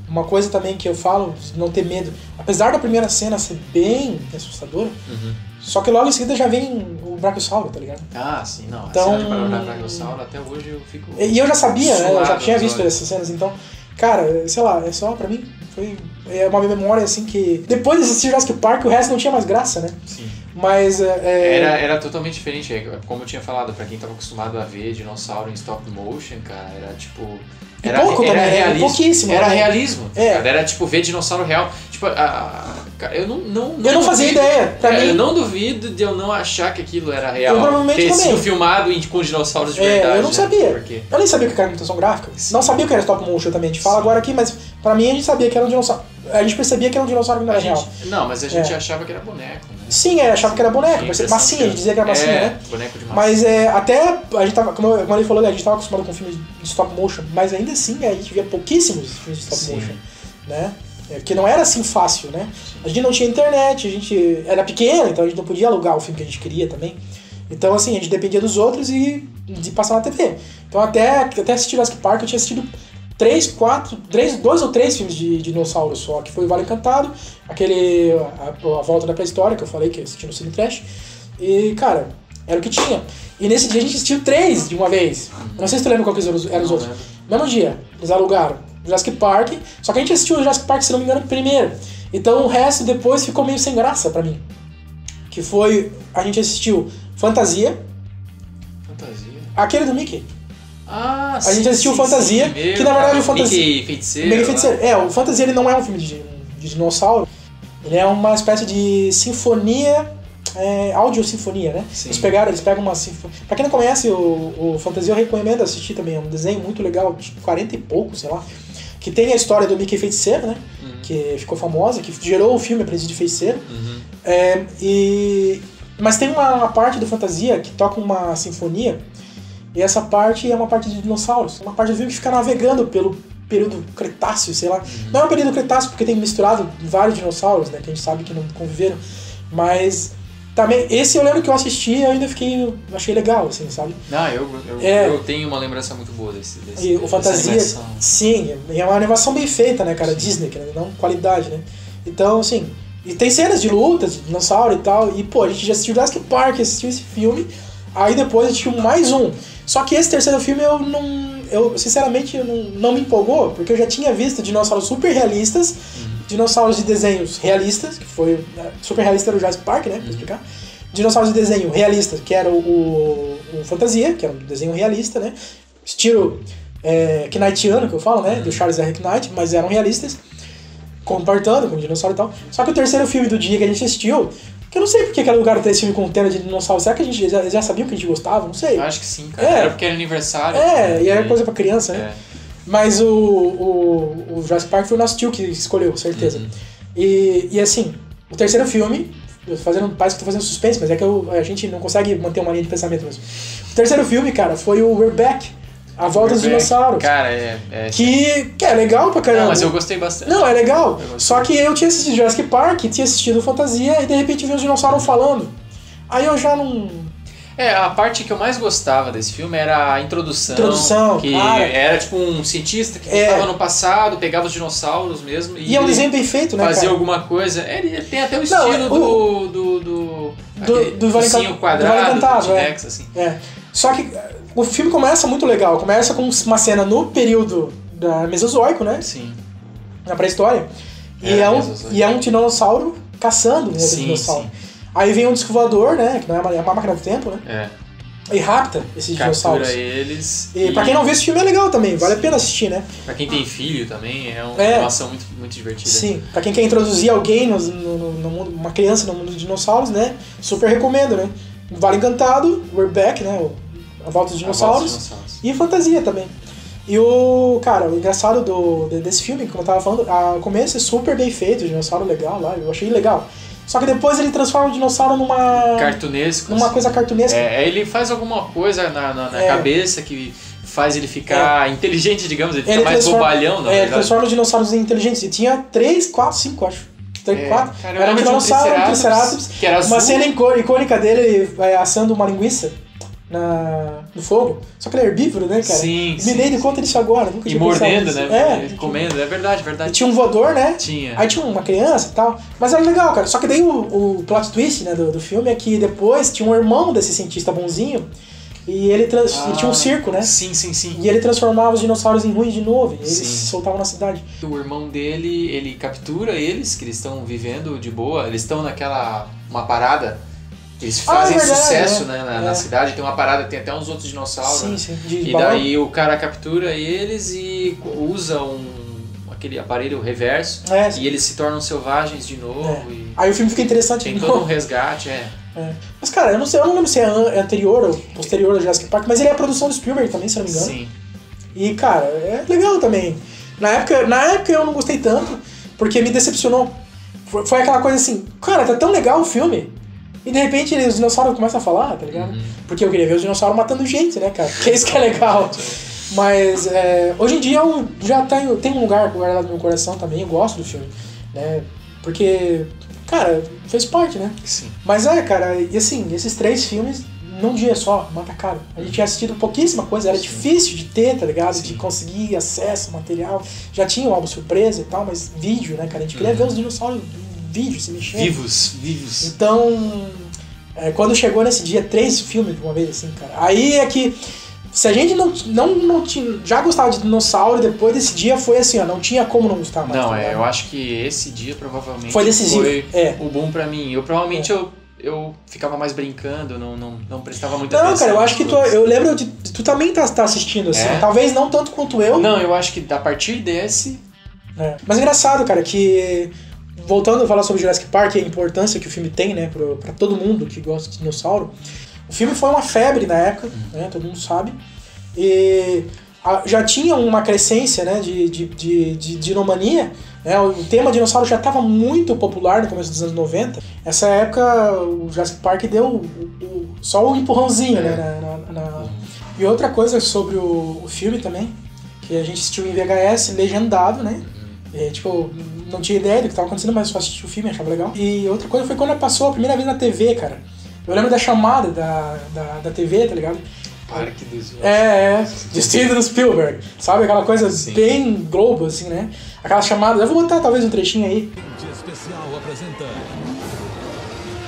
uma coisa também que eu falo, de não ter medo, apesar da primeira cena ser bem assustadora, só que logo em seguida já vem o Brachiosauro, tá ligado? Ah, sim, não. Então, a cena de Brachiosauro até hoje eu fico... E eu já sabia, né? Eu já tinha nos visto olhos. essas cenas, então, cara, sei lá, é só pra mim, é uma memória assim que... Depois de assistir Jurassic Park, o resto não tinha mais graça, né? Sim. Mas... Era totalmente diferente, como eu tinha falado, pra quem tava acostumado a ver dinossauro em stop motion, cara, era tipo... Era realismo. Pouquíssimo. Era né? realismo, tá ligado? Era tipo ver dinossauro real. Tipo, cara, eu não fazia ideia. Pra mim, eu não duvido de eu não achar que aquilo era real. Eu provavelmente ter também. sido filmado com dinossauros de verdade. Eu não sabia. Porque... Eu nem sabia o que era computação gráfica. Sim. Não sabia o que era stop motion também. A gente fala agora aqui, mas pra mim a gente sabia que era um dinossauro. A gente percebia que era um dinossauro que não era real. Não, mas a gente achava que era boneco, né? Sim, achava que era boneco. Massinha, a gente dizia que era massinha, né? Boneco de massa. Mas até a gente tava, como ele falou, a gente tava acostumado com filmes de stop motion, mas ainda assim a gente via pouquíssimos filmes de stop motion, né? Porque não era assim fácil, né? A gente não tinha internet, a gente era pequeno, então a gente não podia alugar o filme que a gente queria também. Então assim, a gente dependia dos outros e de passar na TV. Então até assistir Jurassic Park eu tinha assistido 2 ou 3 filmes de dinossauros só, que foi o Vale Encantado, a Volta da Pré-História, que eu falei que eu assisti no Cine Trash. E, cara, era o que tinha. E nesse dia a gente assistiu 3 de uma vez. Eu não sei se tu lembra qual que eram os outros. Mesmo dia, eles alugaram Jurassic Park, só que a gente assistiu o Jurassic Park, se não me engano, primeiro. Então o resto depois ficou meio sem graça pra mim. Que foi, a gente assistiu Fantasia. Aquele do Mickey. Ah, a gente assistiu Fantasia, que na verdade o Fantasia... Mickey Feiticeiro. Mickey Feiticeiro. O Fantasia ele não é um filme de dinossauro, ele é uma espécie de sinfonia, audio-sinfonia, né? Sim. Eles pegam uma sinfonia... Pra quem não conhece o Fantasia, eu recomendo assistir também, é um desenho muito legal, de 40 e pouco, sei lá, que tem a história do Mickey Feiticeiro, né? Que ficou famosa, que gerou o filme Aprendiz de Feiticeiro. Mas tem uma parte do Fantasia que toca uma sinfonia. E essa parte é uma parte de dinossauros. Uma parte do filme que fica navegando pelo período Cretáceo, sei lá. Não é um período Cretáceo porque tem misturado vários dinossauros, né? Que a gente sabe que não conviveram. Mas também, esse eu lembro que eu assisti e eu ainda achei legal, assim, sabe? Não, eu tenho uma lembrança muito boa desse e o Fantasia, sim, é uma animação bem feita, né, cara? Sim. Disney, não qualidade, né? Então, assim, e tem cenas de lutas, de dinossauro e tal. E, pô, a gente já assistiu Jurassic Park, assistiu esse filme. Aí depois a gente tinha mais um. Só que esse terceiro filme eu sinceramente não me empolgou, porque eu já tinha visto dinossauros super realistas, dinossauros de desenhos realistas, que foi... Super realista era o Jurassic Park, né, pra explicar. Dinossauros de desenho realistas, que era o Fantasia, que era um desenho realista, né, estilo Knightiano, que eu falo, né, do Charles R. Knight, mas eram realistas, comportando com dinossauro e tal. Só que o terceiro filme do dia que a gente assistiu... Que eu não sei porque aquele lugar tem esse filme com tema de dinossauro. Será que a gente já sabia o que a gente gostava? Não sei. Eu acho que sim, cara. Era porque era aniversário. E era coisa pra criança, né? Mas o Jurassic Park foi o nosso tio que escolheu, certeza. E assim, o terceiro filme, parece que tô fazendo suspense, mas é que a gente não consegue manter uma linha de pensamento mesmo. O terceiro filme, cara, foi o We're Back. A Volta dos Dinossauros. Cara, que é legal pra caramba. Não, mas eu gostei bastante. Não, é legal. Só que eu tinha assistido Jurassic Park, tinha assistido Fantasia e de repente vi os dinossauros falando. Aí eu já não... A parte que eu mais gostava desse filme era a introdução. Que era tipo um cientista que estava no passado, pegava os dinossauros mesmo. E é um desenho bem feito, né, fazia cara? alguma coisa. Ele tem até o estilo do Vale quadrado, Encantado, do T-Rex, assim. Só que o filme começa muito legal. Começa com uma cena no período da Mesozoico, né? Sim. Na pré-história. E é um dinossauro caçando um outro dinossauro. Sim. Aí vem um disco voador, né? Que não é uma máquina do tempo, né? E rapta esses dinossauros. Captura eles. E pra quem não viu esse filme é legal também. Vale a pena assistir, né? Pra quem tem filho também, é uma animação muito, muito divertida. Sim. Pra quem quer introduzir alguém no mundo, uma criança no mundo dos dinossauros, né? Super recomendo, né? Vale Encantado, We're Back, né? A Volta dos Dinossauros. E Fantasia também. E cara, o engraçado desse filme, como eu tava falando, o começo é super bem feito, o dinossauro legal lá, eu achei legal. Só que depois ele transforma o dinossauro numa... cartunesco. Numa coisa cartunesca. Ele faz alguma coisa na cabeça que faz ele ficar inteligente, digamos, ele fica mais bobalhão, na verdade. Ele transforma os dinossauros em inteligentes. E tinha 3, 4, 5, acho. 4. Era um dinossauro, um Triceratops, que era azul. Uma cena icônica dele assando uma linguiça no fogo. Só que ele é herbívoro, né, cara? Sim, Me dei de conta disso agora. Nunca tinha mordendo, nisso. né? Comendo, é verdade. E tinha um voador, né? Tinha. Aí tinha uma criança e tal. Mas era legal, cara. Só que daí o plot twist, né, do filme é que depois tinha um irmão desse cientista bonzinho e ele tinha um circo, né? Sim. E ele transformava os dinossauros em ruins de novo. E eles se soltavam na cidade. O irmão dele, ele captura eles, que eles estão vivendo de boa. Eles estão uma parada. Eles fazem sucesso, né, na cidade, tem uma parada, tem até uns outros dinossauros. Sim. E daí o cara captura eles e usa aquele aparelho reverso e eles se tornam selvagens de novo. E aí o filme fica interessante. Tem todo um resgate, Mas cara, eu não lembro se é anterior ou posterior ao Jurassic Park, mas ele é a produção do Spielberg também, se não me engano. Sim. E cara, é legal também. Na época eu não gostei tanto, porque me decepcionou. Foi aquela coisa assim, cara, tá tão legal o filme. E de repente os dinossauros começam a falar, tá ligado? Porque eu queria ver os dinossauros matando gente, né, cara? Que é isso que é legal. Mas hoje em dia eu já tenho um lugar guardado no meu coração também, eu gosto do filme, né? Porque, cara, fez parte, né? Sim. Mas cara, e assim, esses 3 filmes, num dia só, mata caro. A gente tinha assistido pouquíssima coisa, era difícil de ter, tá ligado? De conseguir acesso ao material. Já tinha um álbum surpresa e tal, mas vídeo, né, cara? A gente queria ver os dinossauros vídeo se mexendo. Vivos. Então, quando chegou nesse dia 3 filmes de uma vez assim, cara, aí é que se a gente não tinha, já gostava de dinossauro, depois desse dia foi assim, ó, não tinha como não gostar mais. Não, eu acho que esse dia provavelmente foi decisivo. Foi o boom pra mim. Eu provavelmente eu ficava mais brincando, não prestava muita atenção. Não, cara, eu acho que eu lembro de tu também tá assistindo assim, talvez não tanto quanto eu. Não, eu acho que a partir desse... Mas é engraçado, cara, que voltando a falar sobre Jurassic Park e a importância que o filme tem, né, pra todo mundo que gosta de dinossauro, o filme foi uma febre na época, né, todo mundo sabe, e já tinha uma crescência, né, de dinomania, né, o tema dinossauro já estava muito popular no começo dos anos 90, essa época o Jurassic Park deu só um empurrãozinho, né, E outra coisa sobre o filme também, que a gente assistiu em VHS legendado, né, não tinha ideia do que estava acontecendo, mas só assisti o filme, achava legal. E outra coisa foi quando passou a primeira vez na TV, cara. Eu lembro da chamada da TV, tá ligado? Parque dos Dinossauros. De Steven Spielberg. Sabe? Aquela coisa bem Globo, assim, né? Aquela chamada. Eu vou botar talvez um trechinho aí. O especial apresenta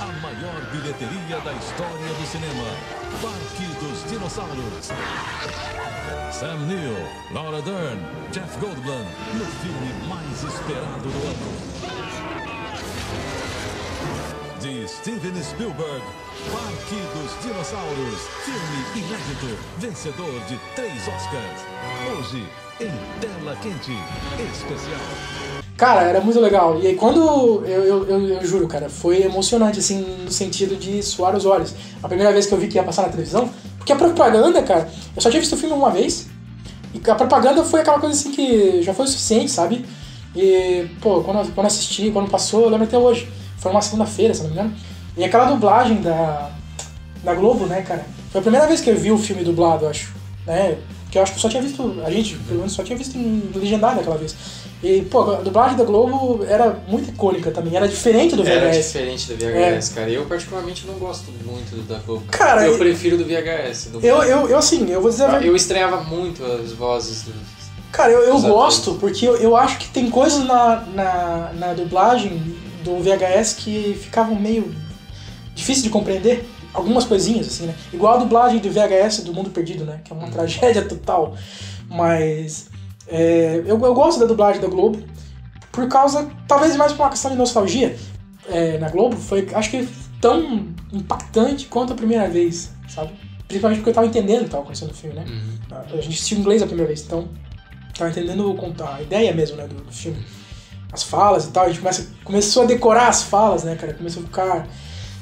a maior bilheteria da história do cinema. Parque dos Dinossauros. Sam Neill, Laura Dern, Jeff Goldblum, no filme mais esperado do ano. De Steven Spielberg, Parque dos Dinossauros, filme inédito, vencedor de 3 Oscars. Hoje, em Tela Quente, especial. Cara, era muito legal. E aí quando, eu juro, cara, foi emocionante, assim, no sentido de suar os olhos. A primeira vez que eu vi que ia passar na televisão, porque a propaganda, cara, eu só tinha visto o filme uma vez, e a propaganda foi aquela coisa assim que já foi o suficiente, sabe? E, pô, quando assisti, quando passou, eu lembro até hoje. Foi uma segunda-feira, se não me engano. E aquela dublagem da Globo, né, cara? Foi a primeira vez que eu vi o filme dublado, eu acho. Né? Porque eu acho que eu só tinha visto, a gente, pelo menos, só tinha visto em legendado aquela vez. E, pô, a dublagem da Globo era muito icônica também, era diferente do VHS. Era diferente do VHS, cara. Eu, particularmente, não gosto muito da Globo. Cara, eu prefiro do VHS. Eu vou dizer... Eu estranhava muito as vozes Cara, eu gosto, porque eu acho que tem coisas na dublagem do VHS que ficavam meio difícil de compreender. Algumas coisinhas, assim, né? Igual a dublagem do VHS do Mundo Perdido, né? Que é uma tragédia total. Mas eu gosto da dublagem da Globo por causa, talvez mais por uma questão de nostalgia. Na Globo foi, acho que, tão impactante quanto a primeira vez, sabe? Principalmente porque eu tava entendendo o que tava acontecendo no filme, né? A gente assistiu em inglês a primeira vez, então tava entendendo a ideia mesmo, né, do filme. As falas e tal, a gente começou a decorar as falas, né, cara? Começou a ficar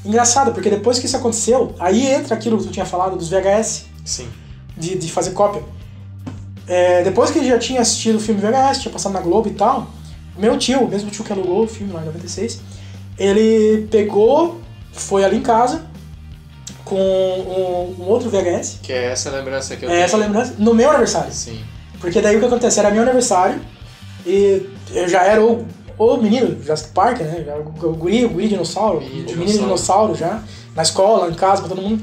engraçado, porque depois que isso aconteceu, aí entra aquilo que tu tinha falado dos VHS. Sim. De fazer cópia. Depois que ele já tinha assistido o filme VHS, tinha passado na Globo e tal, meu tio, o mesmo tio que alugou o filme lá em 96, ele pegou, foi ali em casa com um outro VHS. Que é essa lembrança que eu tenho. Essa lembrança, no meu aniversário. Sim. Porque daí o que acontece? Era meu aniversário e eu já era o menino Jurassic Park, né? O guri dinossauro, o menino dinossauro já, na escola, em casa, pra todo mundo.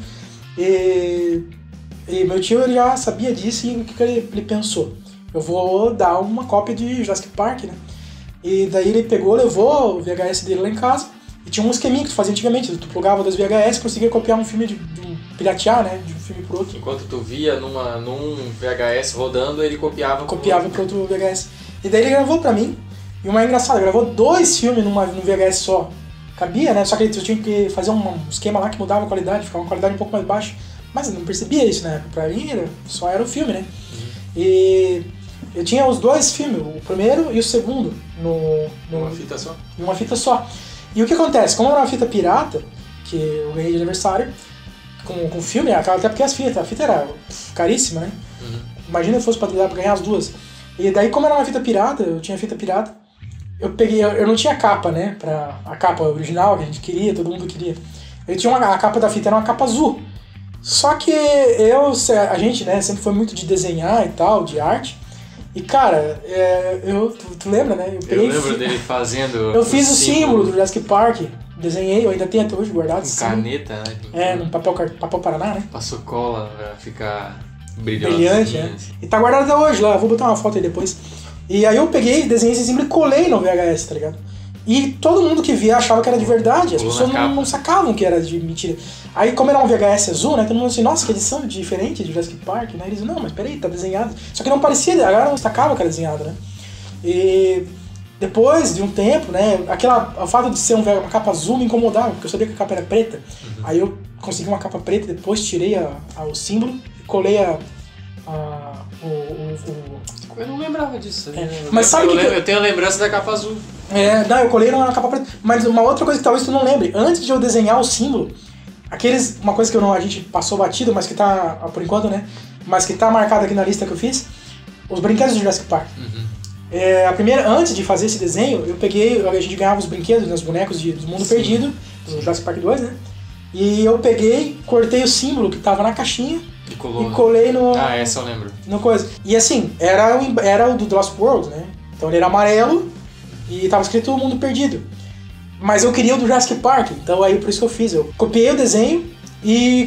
E meu tio ele já sabia disso e o que ele pensou? Eu vou dar uma cópia de Jurassic Park, né? E daí ele pegou, levou o VHS dele lá em casa e tinha um esqueminha que tu fazia antigamente, tu plugava 2 VHS e conseguia copiar um filme piratear, né? De um filme pro outro. Enquanto tu via num VHS rodando, ele copiava pro outro VHS. E daí ele gravou pra mim, e o mais engraçado, ele gravou 2 filmes num VHS só. Cabia, né? Só que tu tinha que fazer um esquema lá que mudava a qualidade, ficava uma qualidade um pouco mais baixa. Mas eu não percebia isso, né? Pra mim só era o filme, né? E eu tinha os 2 filmes, o primeiro e o segundo, numa fita só? Numa fita só. E o que acontece? Como era uma fita pirata, que eu ganhei de aniversário, com filme, até porque a fita era caríssima, né? Imagina se fosse pra ganhar as 2. E daí, como era uma fita pirata, eu tinha fita pirata, eu não tinha capa, né? A capa original que a gente queria, todo mundo queria. Eu tinha a capa da fita, era uma capa azul. Só que a gente, né, sempre foi muito de desenhar e tal, de arte. E cara, tu lembra, né? Eu lembro dele fazendo. Eu fiz o símbolo do Jurassic Park, desenhei, eu ainda tenho até hoje guardado. Com caneta, né? Num papel Paraná, né? Passou cola pra ficar brilhante, né? E tá guardado até hoje lá, vou botar uma foto aí depois. E aí eu peguei, desenhei esse símbolo e colei no VHS, tá ligado? E todo mundo que via achava que era de verdade, as pessoas não sacavam que era de mentira. Aí como era um VHS azul, né, todo mundo assim, nossa, que edição diferente de Jurassic Park, né? Eles, não, mas peraí, tá desenhado. Só que não parecia, a galera não sacava que era desenhado, né? E depois de um tempo, né, o fato de ser uma capa azul me incomodava, porque eu sabia que a capa era preta. Aí eu consegui uma capa preta, depois tirei o símbolo e colei eu não lembrava disso. Mas sabe eu tenho a lembrança da capa azul. Não, eu colei na capa preta. Mas uma outra coisa que talvez tu não lembre, antes de eu desenhar o símbolo, uma coisa que a gente passou batido, mas que tá, por enquanto, né, mas que tá marcada aqui na lista que eu fiz, os brinquedos do Jurassic Park. Antes de fazer esse desenho, a gente ganhava os brinquedos, né, os bonecos do Mundo Perdido, do Jurassic Park 2, né, e eu cortei o símbolo que tava na caixinha, e colei no... essa eu lembro. No coisa. E assim, era o do Lost World, né? Então ele era amarelo e tava escrito Mundo Perdido. Mas eu queria o do Jurassic Park, então aí por isso que eu fiz. Eu copiei o desenho e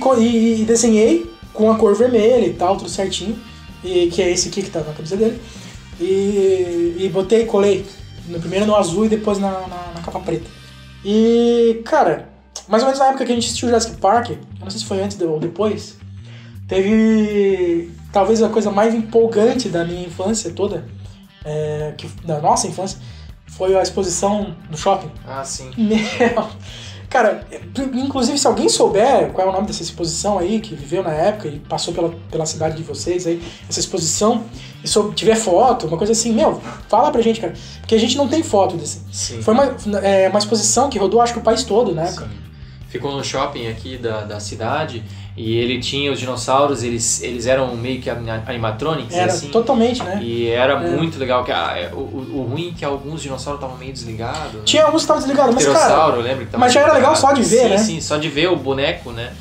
desenhei com a cor vermelha e tal, tudo certinho. Que é esse aqui que tá na camisa dele. E colei. Primeiro no azul e depois na capa preta. E, cara, mais ou menos na época que a gente assistiu o Jurassic Park, eu não sei se foi antes ou depois, teve talvez a coisa mais empolgante da minha infância toda, da nossa infância, foi a exposição no shopping. Sim. Cara, inclusive se alguém souber qual é o nome dessa exposição aí, que viveu na época e passou pela cidade de vocês aí, essa exposição, e se tiver foto, uma coisa assim, fala pra gente, cara, porque a gente não tem foto desse. Sim. Foi uma exposição que rodou acho que o país todo, né? Sim. Ficou no shopping aqui da cidade e ele tinha os dinossauros, eles eram meio que animatronics, era assim. Totalmente, né? E era muito legal, que o ruim é que alguns dinossauros estavam meio desligados. Né? Tinha alguns que estavam desligados, mas cara... eu lembro que mas já era legal só de ver, né? Sim, só de ver o boneco, né?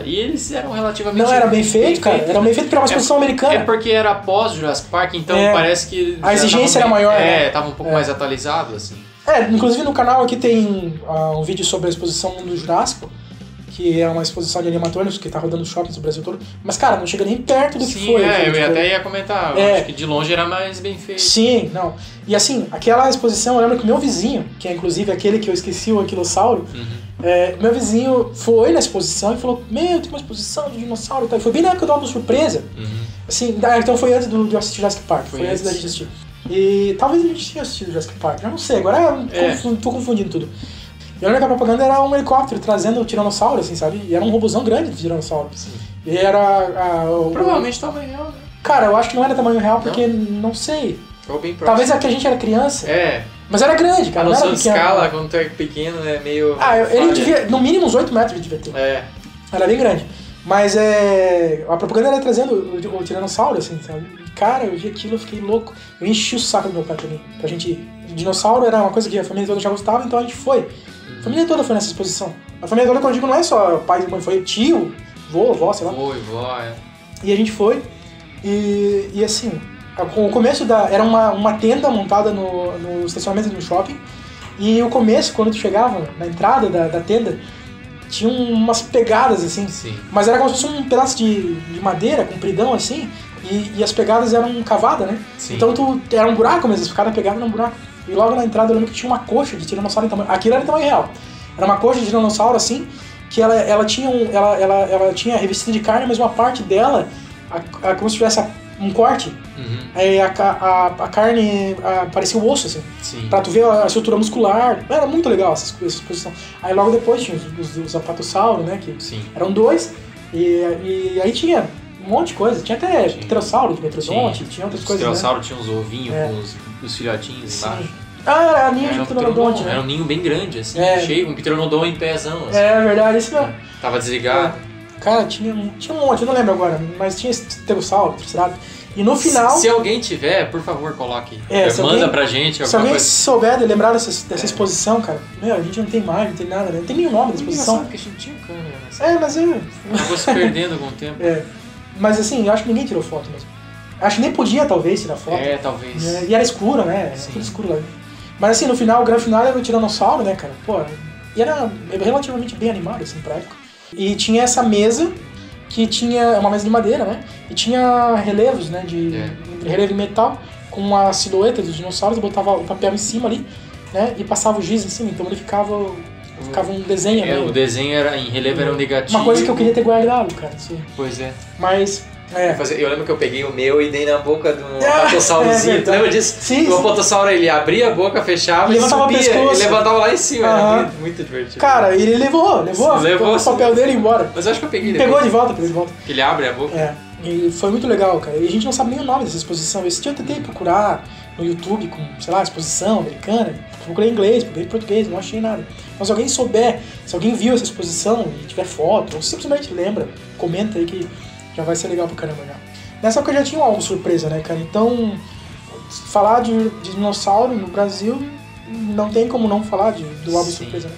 E eles eram relativamente... Não, era bem feito, cara. Era bem feito porque era uma exposição americana. É porque era pós Jurassic Park, então parece que... A exigência era maior, né? Tava um pouco mais atualizado, assim. Inclusive no canal aqui tem um vídeo sobre a exposição Mundo Jurássico, que é uma exposição de animatrônicos que tá rodando shoppings do Brasil todo. Mas, cara, não chega nem perto do que foi. Eu até ia comentar. Acho que de longe era mais bem feito. Sim, não. E assim, aquela exposição, eu lembro que o meu vizinho, que é inclusive aquele que eu esqueci, o Anquilossauro, meu vizinho foi na exposição e falou, tem uma exposição de dinossauro e tal. E foi bem na época do álbum surpresa. Assim, então foi antes de eu assistir Jurassic Park. Foi antes da gente assistir. E talvez a gente tenha assistido Jurassic Park, eu não sei, agora eu tô confundindo tudo. Eu lembro que a propaganda era um helicóptero trazendo o tiranossauro, assim, sabe? E era um robozão grande de tiranossauro. Sim. E era... Provavelmente tamanho real, né? Cara, eu acho que não era tamanho real, porque não sei. Ou bem próximo. Talvez é que a gente era criança. Mas era grande, cara. A noção de escala, quando tu é pequeno, é meio... ele devia... No mínimo uns 8 metros ele devia ter. Era bem grande. Mas a propaganda era trazendo o Tiranossauro, assim, sabe? E, cara, eu vi aquilo, eu fiquei louco. Eu enchi o saco do meu pai também, pra gente ir. O dinossauro era uma coisa que a família toda já gostava, então a gente foi. A família toda foi nessa exposição. A família toda, quando eu digo, não é só pai e mãe, foi tio, vô, vó, sei lá. Vô e vó, E a gente foi, e assim, o começo era uma tenda montada no estacionamento de um shopping, e o começo, quando tu chegava na entrada da tenda, tinha umas pegadas assim, Sim. Mas era como se fosse um pedaço de madeira, compridão assim, e as pegadas eram cavadas, né? Sim. Então era um buraco mesmo, cada pegada era um buraco. E logo na entrada eu lembro que tinha uma coxa de tiranossauro em tamanho. Aquilo era em tamanho real. Era uma coxa de tiranossauro assim, que ela tinha revestida de carne, mas uma parte dela, como se tivesse um corte. Uhum. Aí a carne parecia o osso, assim. Sim. Pra tu ver a estrutura muscular. Era muito legal essa exposição. Aí logo depois tinha os apatossauros, né? Que Sim. eram 2. E aí tinha um monte de coisa. Tinha até pterossauro de metrodonte, tinha outras coisas. O pterossauro, né? tinha uns ovinhos com os filhotinhos embaixo. Era a ninho de pteranodonte, né? Era um ninho bem grande, assim, cheio, um pteranodon em pezão. Assim. É verdade, isso mesmo. Tava desligado. Cara, tinha um monte, eu não lembro agora, mas tinha pterossauro, triceratops. E no final... Se alguém tiver, por favor, coloque. Manda pra gente. Se alguém souber de lembrar dessa exposição, cara, a gente não tem imagem, não tem nada, né? Não tem nenhum nome da exposição. Porque a gente não tinha câmera, né? Mas acabou se perdendo com o tempo. Mas assim, eu acho que ninguém tirou foto mesmo. Acho que nem podia, talvez, tirar foto. Talvez. E era escuro, né? Era tudo escuro lá. Mas assim, no final, o grande final era o Tiranossauro, né, cara? Pô, e era relativamente bem animado, assim, pra época. E tinha essa mesa, que tinha uma mesa de madeira, né? E tinha relevos, né? Relevo de metal, com a silhueta dos dinossauros, botava o papel em cima ali, né? E passava o giz em cima, então ele ficava um desenho. O desenho em relevo era um negativo. Uma coisa que eu queria ter guardado, cara. Assim. Pois é. Mas... Eu lembro que eu peguei o meu e dei na boca do apatossaurozinho. Tu lembra disso? Sim. O apatossauro, ele abria a boca, fechava e subia. E levantava lá em cima. Era muito divertido. Cara, ele levou o papel dele embora. Mas eu acho que eu peguei depois. Pegou de volta. Que ele abre a boca. E foi muito legal, cara. E a gente não sabe nem o nome dessa exposição. Esse dia eu tentei procurar no YouTube com, sei lá, exposição americana. Procurei em inglês, procurei em português, não achei nada. Mas se alguém souber, se alguém viu essa exposição e tiver foto, ou simplesmente lembra, comenta aí que já vai ser legal pra caramba já. Nessa época já tinha um álbum surpresa, né, cara? Então, falar de dinossauro no Brasil, não tem como não falar do álbum surpresa, né?